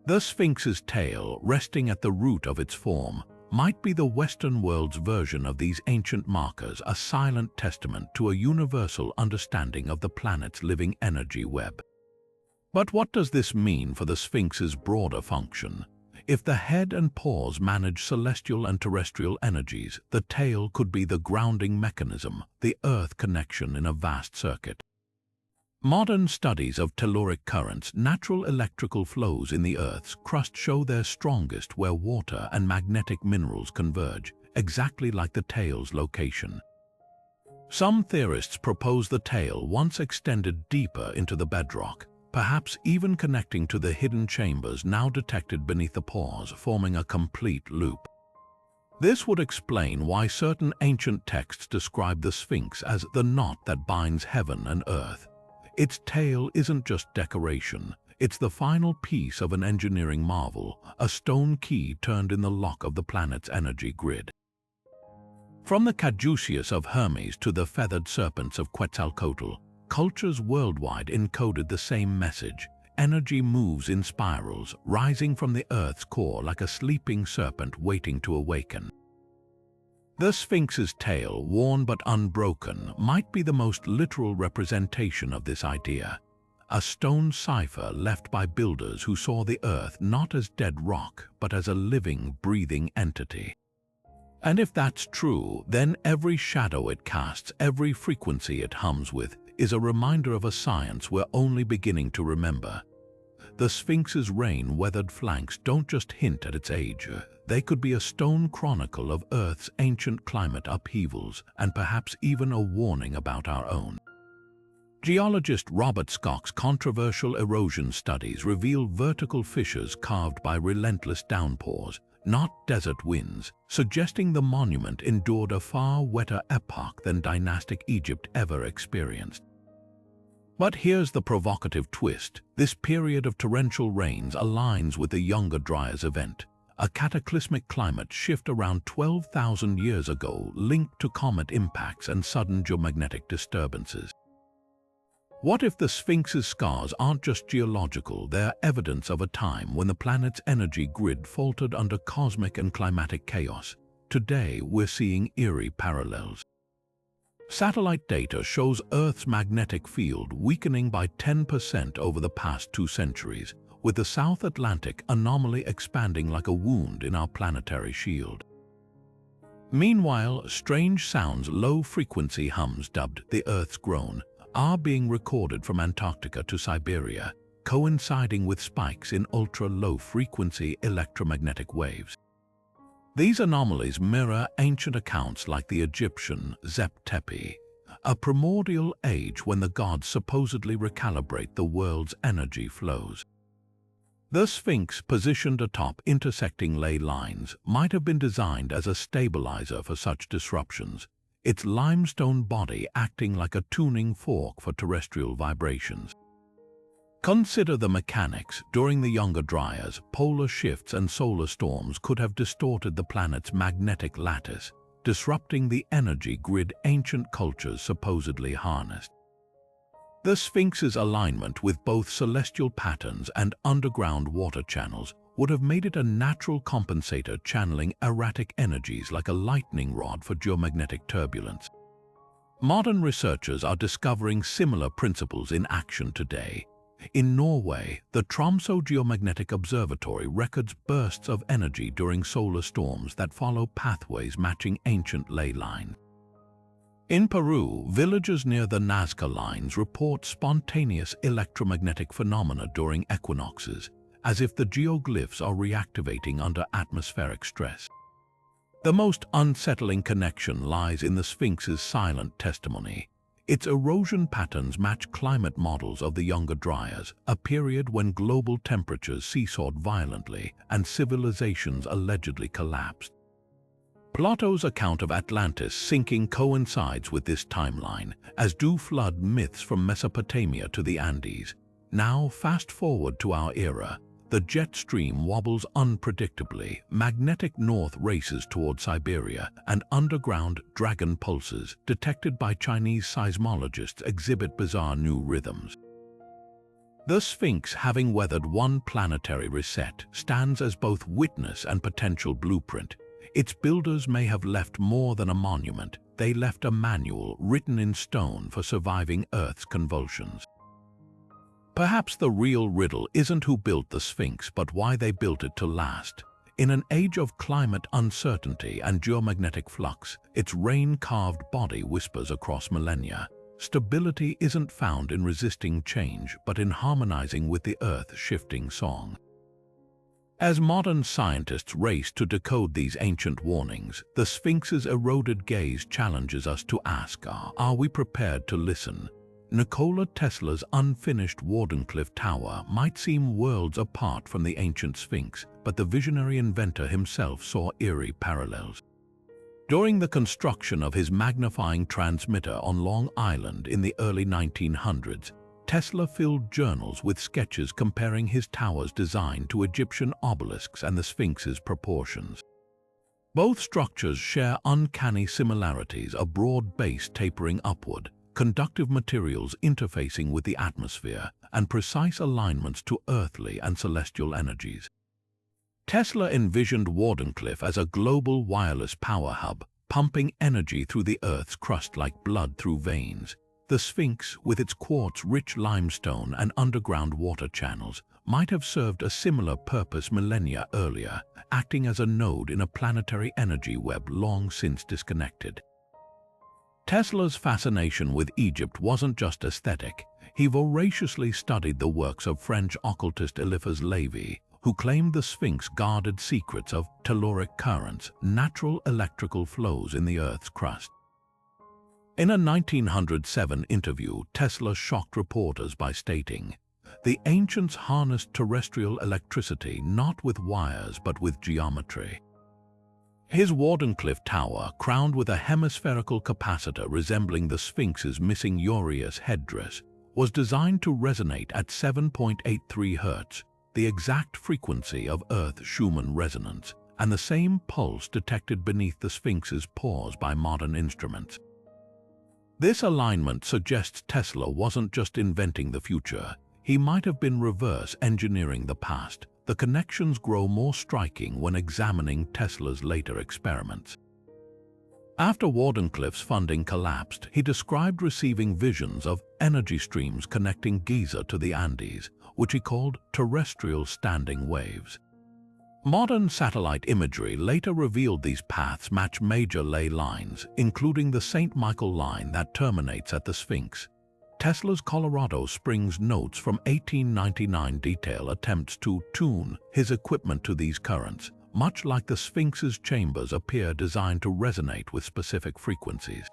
The Sphinx's tail, resting at the root of its form, might be the Western world's version of these ancient markers, a silent testament to a universal understanding of the planet's living energy web. But what does this mean for the Sphinx's broader function? If the head and paws manage celestial and terrestrial energies, the tail could be the grounding mechanism, the Earth connection in a vast circuit. Modern studies of telluric currents, natural electrical flows in the Earth's crust, show they're strongest where water and magnetic minerals converge, exactly like the tail's location. Some theorists propose the tail once extended deeper into the bedrock, perhaps even connecting to the hidden chambers now detected beneath the paws, forming a complete loop. This would explain why certain ancient texts describe the Sphinx as the knot that binds heaven and earth. Its tail isn't just decoration, it's the final piece of an engineering marvel, a stone key turned in the lock of the planet's energy grid. From the caduceus of Hermes to the feathered serpents of Quetzalcoatl, cultures worldwide encoded the same message. Energy moves in spirals, rising from the Earth's core like a sleeping serpent waiting to awaken. The Sphinx's tail, worn but unbroken, might be the most literal representation of this idea. A stone cipher left by builders who saw the Earth not as dead rock, but as a living, breathing entity. And if that's true, then every shadow it casts, every frequency it hums with, is a reminder of a science we're only beginning to remember. The Sphinx's rain-weathered flanks don't just hint at its age. They could be a stone chronicle of Earth's ancient climate upheavals, and perhaps even a warning about our own. Geologist Robert Schoch's controversial erosion studies reveal vertical fissures carved by relentless downpours, not desert winds, suggesting the monument endured a far wetter epoch than dynastic Egypt ever experienced. But here's the provocative twist. This period of torrential rains aligns with the Younger Dryas event, a cataclysmic climate shift around 12,000 years ago linked to comet impacts and sudden geomagnetic disturbances. What if the Sphinx's scars aren't just geological, they're evidence of a time when the planet's energy grid faltered under cosmic and climatic chaos? Today, we're seeing eerie parallels. Satellite data shows Earth's magnetic field weakening by 10% over the past 2 centuries, with the South Atlantic anomaly expanding like a wound in our planetary shield. Meanwhile, strange sounds, low-frequency hums dubbed the Earth's groan, are being recorded from Antarctica to Siberia, coinciding with spikes in ultra-low-frequency electromagnetic waves. These anomalies mirror ancient accounts like the Egyptian Zep Tepi, a primordial age when the gods supposedly recalibrate the world's energy flows. The Sphinx, positioned atop intersecting ley lines, might have been designed as a stabilizer for such disruptions, its limestone body acting like a tuning fork for terrestrial vibrations. Consider the mechanics. During the Younger Dryas, polar shifts and solar storms could have distorted the planet's magnetic lattice, disrupting the energy grid ancient cultures supposedly harnessed. The Sphinx's alignment with both celestial patterns and underground water channels would have made it a natural compensator, channeling erratic energies like a lightning rod for geomagnetic turbulence. Modern researchers are discovering similar principles in action today. In Norway, the Tromsø Geomagnetic Observatory records bursts of energy during solar storms that follow pathways matching ancient ley lines. In Peru, villagers near the Nazca lines report spontaneous electromagnetic phenomena during equinoxes, as if the geoglyphs are reactivating under atmospheric stress. The most unsettling connection lies in the Sphinx's silent testimony. Its erosion patterns match climate models of the Younger Dryas, a period when global temperatures seesawed violently and civilizations allegedly collapsed. Plato's account of Atlantis sinking coincides with this timeline, as do flood myths from Mesopotamia to the Andes. Now, fast forward to our era. The jet stream wobbles unpredictably, magnetic north races toward Siberia, and underground dragon pulses, detected by Chinese seismologists, exhibit bizarre new rhythms. The Sphinx, having weathered one planetary reset, stands as both witness and potential blueprint. Its builders may have left more than a monument. They left a manual written in stone for surviving Earth's convulsions. Perhaps the real riddle isn't who built the Sphinx, but why they built it to last. In an age of climate uncertainty and geomagnetic flux, its rain-carved body whispers across millennia. Stability isn't found in resisting change, but in harmonizing with the Earth's shifting song. As modern scientists race to decode these ancient warnings, the Sphinx's eroded gaze challenges us to ask, are we prepared to listen? Nikola Tesla's unfinished Wardenclyffe Tower might seem worlds apart from the ancient Sphinx, but the visionary inventor himself saw eerie parallels. During the construction of his magnifying transmitter on Long Island in the early 1900s, Tesla filled journals with sketches comparing his tower's design to Egyptian obelisks and the Sphinx's proportions. Both structures share uncanny similarities: a broad base tapering upward, conductive materials interfacing with the atmosphere, and precise alignments to earthly and celestial energies. Tesla envisioned Wardenclyffe as a global wireless power hub, pumping energy through the Earth's crust like blood through veins. The Sphinx, with its quartz-rich limestone and underground water channels, might have served a similar purpose millennia earlier, acting as a node in a planetary energy web long since disconnected. Tesla's fascination with Egypt wasn't just aesthetic. He voraciously studied the works of French occultist Eliphas Lévy, who claimed the Sphinx guarded secrets of telluric currents, natural electrical flows in the Earth's crust. In a 1907 interview, Tesla shocked reporters by stating, "The ancients harnessed terrestrial electricity not with wires but with geometry." His Wardenclyffe Tower, crowned with a hemispherical capacitor resembling the Sphinx's missing uraeus headdress, was designed to resonate at 7.83 Hz, the exact frequency of Earth's Schumann resonance, and the same pulse detected beneath the Sphinx's pores by modern instruments. This alignment suggests Tesla wasn't just inventing the future. He might have been reverse engineering the past. The connections grow more striking when examining Tesla's later experiments. After Wardenclyffe's funding collapsed, he described receiving visions of energy streams connecting Giza to the Andes, which he called terrestrial standing waves. Modern satellite imagery later revealed these paths match major ley lines, including the St. Michael line that terminates at the Sphinx. Tesla's Colorado Springs notes from 1899 detail attempts to tune his equipment to these currents, much like the Sphinx's chambers appear designed to resonate with specific frequencies.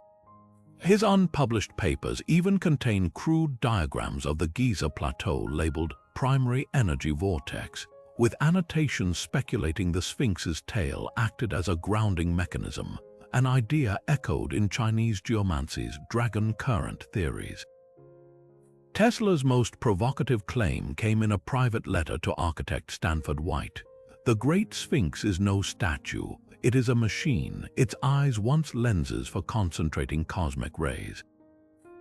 His unpublished papers even contain crude diagrams of the Giza Plateau labeled Primary Energy Vortex, with annotations speculating the Sphinx's tail acted as a grounding mechanism, an idea echoed in Chinese geomancy's dragon current theories. Tesla's most provocative claim came in a private letter to architect Stanford White. The Great Sphinx is no statue, it is a machine, its eyes once lenses for concentrating cosmic rays.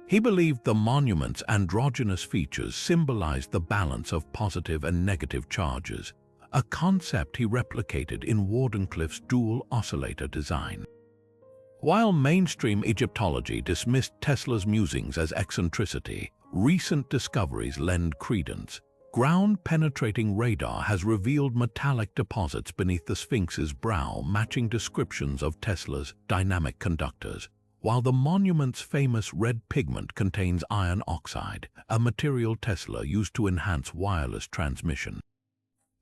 He believed the monument's androgynous features symbolized the balance of positive and negative charges, a concept he replicated in Wardenclyffe's dual oscillator design. While mainstream Egyptology dismissed Tesla's musings as eccentricity, recent discoveries lend credence. Ground-penetrating radar has revealed metallic deposits beneath the Sphinx's brow matching descriptions of Tesla's dynamic conductors, while the monument's famous red pigment contains iron oxide, a material Tesla used to enhance wireless transmission.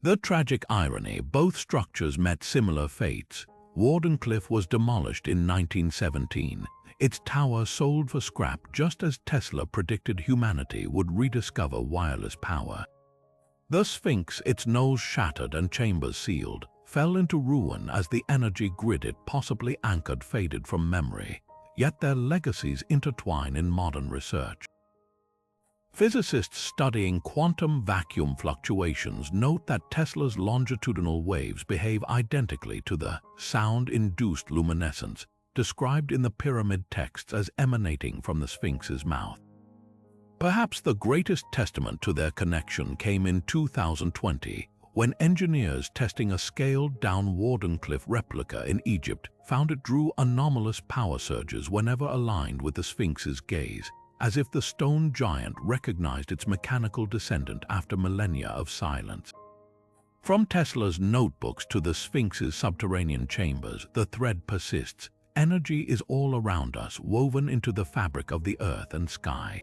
The tragic irony, both structures met similar fates. Wardenclyffe was demolished in 1917. Its tower sold for scrap just as Tesla predicted humanity would rediscover wireless power. The Sphinx, its nose shattered and chambers sealed, fell into ruin as the energy grid it possibly anchored faded from memory. Yet their legacies intertwine in modern research. Physicists studying quantum vacuum fluctuations note that Tesla's longitudinal waves behave identically to the sound-induced luminescence described in the pyramid texts as emanating from the Sphinx's mouth. Perhaps the greatest testament to their connection came in 2020, when engineers testing a scaled-down Wardenclyffe replica in Egypt found it drew anomalous power surges whenever aligned with the Sphinx's gaze, as if the stone giant recognized its mechanical descendant after millennia of silence. From Tesla's notebooks to the Sphinx's subterranean chambers, the thread persists. Energy is all around us, woven into the fabric of the earth and sky.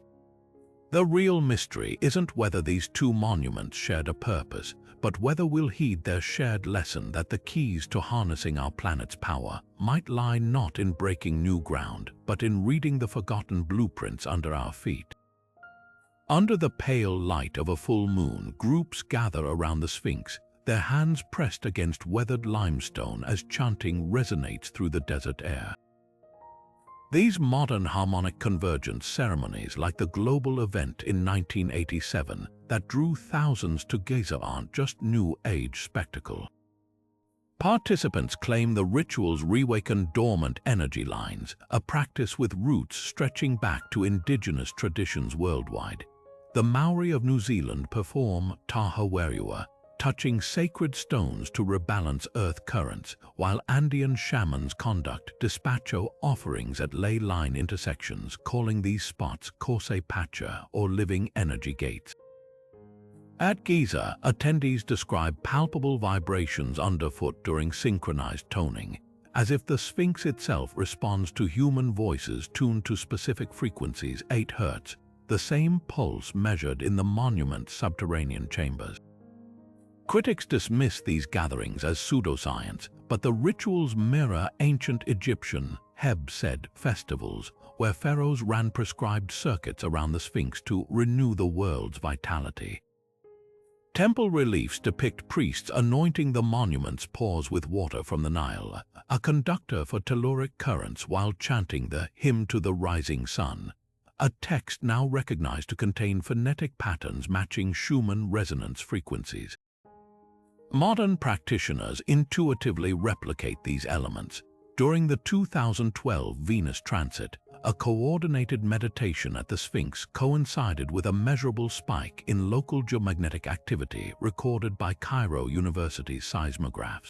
The real mystery isn't whether these two monuments shared a purpose, but whether we'll heed their shared lesson that the keys to harnessing our planet's power might lie not in breaking new ground, but in reading the forgotten blueprints under our feet. Under the pale light of a full moon, groups gather around the Sphinx, their hands pressed against weathered limestone as chanting resonates through the desert air. These modern harmonic convergence ceremonies, like the global event in 1987 that drew thousands to Giza, aren't just New Age spectacle. Participants claim the rituals reawaken dormant energy lines, a practice with roots stretching back to indigenous traditions worldwide. The Maori of New Zealand perform Taha Werua, touching sacred stones to rebalance earth currents, while Andean shamans conduct despacho offerings at ley line intersections, calling these spots Kose Pacha or living energy gates. At Giza, attendees describe palpable vibrations underfoot during synchronized toning, as if the Sphinx itself responds to human voices tuned to specific frequencies, 8 Hz, the same pulse measured in the monument's subterranean chambers. Critics dismiss these gatherings as pseudoscience, but the rituals mirror ancient Egyptian, Heb-said festivals, where pharaohs ran prescribed circuits around the Sphinx to renew the world's vitality. Temple reliefs depict priests anointing the monument's paws with water from the Nile, a conductor for telluric currents while chanting the hymn to the rising sun, a text now recognized to contain phonetic patterns matching Schumann resonance frequencies. Modern practitioners intuitively replicate these elements. During the 2012 Venus transit, a coordinated meditation at the Sphinx coincided with a measurable spike in local geomagnetic activity recorded by Cairo University's seismographs.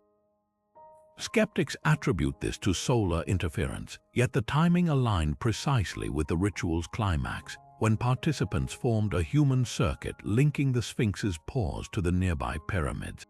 Skeptics attribute this to solar interference, yet the timing aligned precisely with the ritual's climax, when participants formed a human circuit linking the Sphinx's paws to the nearby pyramids.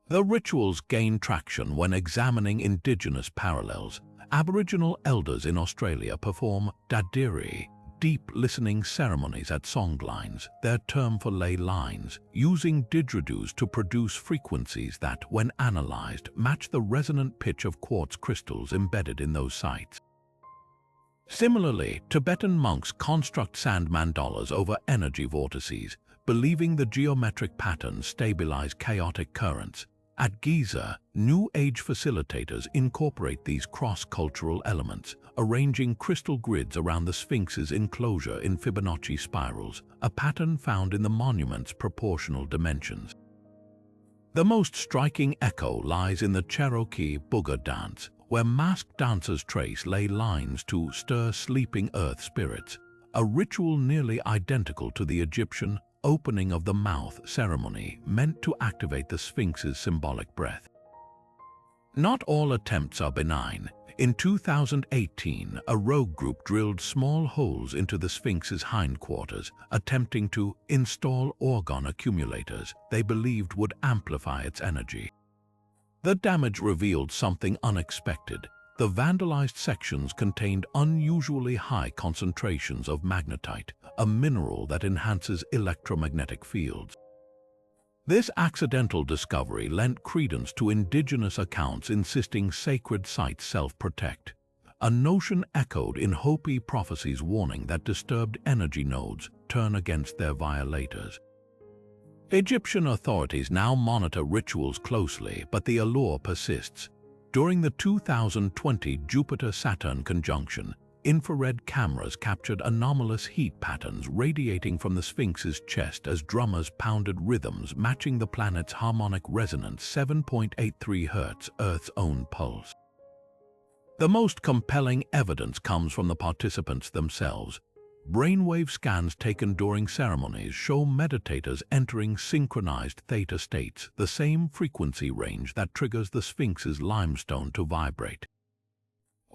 The rituals gain traction when examining indigenous parallels. Aboriginal elders in Australia perform dadiri, deep listening ceremonies at songlines, their term for ley lines, using didgeridoos to produce frequencies that, when analyzed, match the resonant pitch of quartz crystals embedded in those sites. Similarly, Tibetan monks construct sand mandalas over energy vortices, believing the geometric patterns stabilize chaotic currents. At Giza, New Age facilitators incorporate these cross-cultural elements, arranging crystal grids around the Sphinx's enclosure in Fibonacci spirals, a pattern found in the monument's proportional dimensions. The most striking echo lies in the Cherokee Booger dance, where masked dancers trace ley lines to stir sleeping earth spirits, a ritual nearly identical to the Egyptian opening of the mouth ceremony meant to activate the Sphinx's symbolic breath. Not all attempts are benign. In 2018, a rogue group drilled small holes into the Sphinx's hindquarters, attempting to install orgone accumulators they believed would amplify its energy. The damage revealed something unexpected. The vandalized sections contained unusually high concentrations of magnetite, a mineral that enhances electromagnetic fields. This accidental discovery lent credence to indigenous accounts insisting sacred sites self-protect, a notion echoed in Hopi prophecies warning that disturbed energy nodes turn against their violators. Egyptian authorities now monitor rituals closely, but the allure persists. During the 2020 Jupiter-Saturn conjunction, infrared cameras captured anomalous heat patterns radiating from the Sphinx's chest as drummers pounded rhythms matching the planet's harmonic resonance 7.83 Hz, Earth's own pulse. The most compelling evidence comes from the participants themselves. Brainwave scans taken during ceremonies show meditators entering synchronized theta states, the same frequency range that triggers the Sphinx's limestone to vibrate.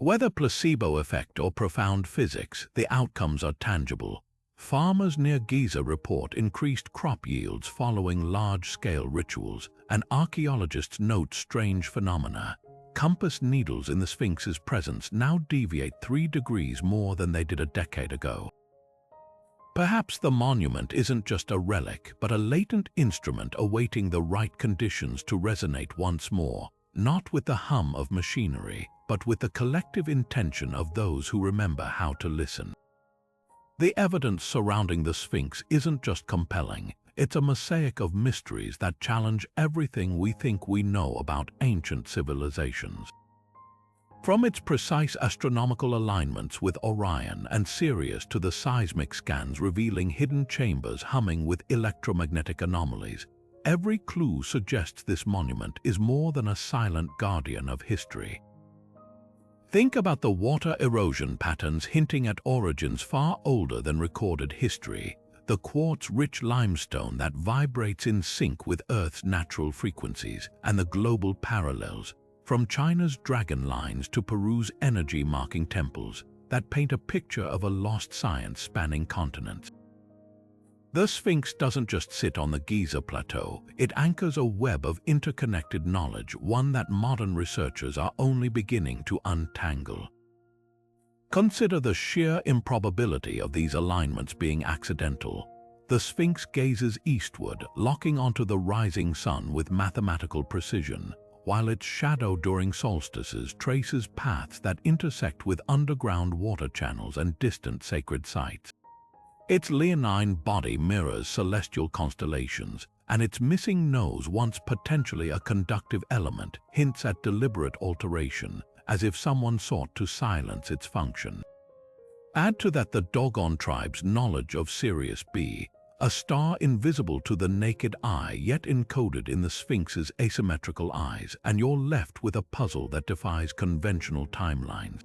Whether placebo effect or profound physics, the outcomes are tangible. Farmers near Giza report increased crop yields following large-scale rituals, and archaeologists note strange phenomena. Compass needles in the Sphinx's presence now deviate 3 degrees more than they did a decade ago. Perhaps the monument isn't just a relic, but a latent instrument awaiting the right conditions to resonate once more, not with the hum of machinery, but with the collective intention of those who remember how to listen. The evidence surrounding the Sphinx isn't just compelling, it's a mosaic of mysteries that challenge everything we think we know about ancient civilizations. From its precise astronomical alignments with Orion and Sirius to the seismic scans revealing hidden chambers humming with electromagnetic anomalies, every clue suggests this monument is more than a silent guardian of history. Think about the water erosion patterns hinting at origins far older than recorded history, the quartz-rich limestone that vibrates in sync with Earth's natural frequencies, and the global parallels, from China's dragon lines to Peru's energy-marking temples, that paint a picture of a lost science spanning continents. The Sphinx doesn't just sit on the Giza plateau, it anchors a web of interconnected knowledge, one that modern researchers are only beginning to untangle. Consider the sheer improbability of these alignments being accidental. The Sphinx gazes eastward, locking onto the rising sun with mathematical precision, while its shadow during solstices traces paths that intersect with underground water channels and distant sacred sites. Its leonine body mirrors celestial constellations, and its missing nose, once potentially a conductive element, hints at deliberate alteration, as if someone sought to silence its function. Add to that the Dogon tribe's knowledge of Sirius B, a star invisible to the naked eye yet encoded in the Sphinx's asymmetrical eyes, and you're left with a puzzle that defies conventional timelines.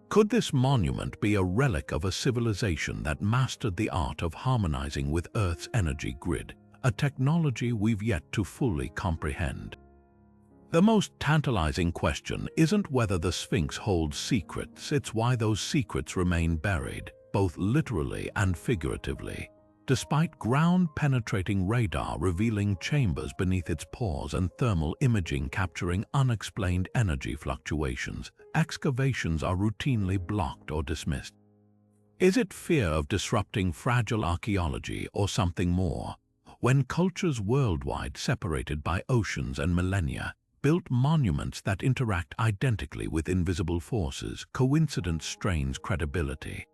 Could this monument be a relic of a civilization that mastered the art of harmonizing with Earth's energy grid, a technology we've yet to fully comprehend? The most tantalizing question isn't whether the Sphinx holds secrets, it's why those secrets remain buried, both literally and figuratively. Despite ground-penetrating radar revealing chambers beneath its pores and thermal imaging capturing unexplained energy fluctuations, excavations are routinely blocked or dismissed. Is it fear of disrupting fragile archaeology or something more? When cultures worldwide separated by oceans and millennia built monuments that interact identically with invisible forces, coincidence strains credibility.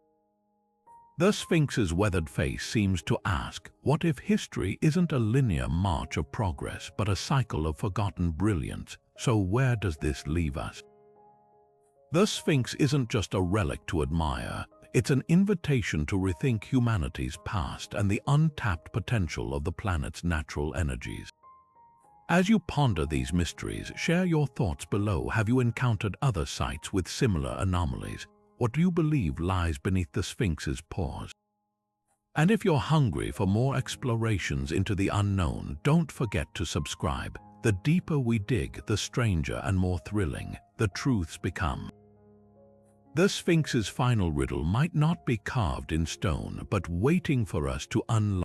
The Sphinx's weathered face seems to ask, what if history isn't a linear march of progress but a cycle of forgotten brilliance? So where does this leave us? The Sphinx isn't just a relic to admire, it's an invitation to rethink humanity's past and the untapped potential of the planet's natural energies. As you ponder these mysteries, share your thoughts below. Have you encountered other sites with similar anomalies? What do you believe lies beneath the Sphinx's pores? And if you're hungry for more explorations into the unknown, don't forget to subscribe. The deeper we dig, the stranger and more thrilling the truths become. The Sphinx's final riddle might not be carved in stone, but waiting for us to unlock.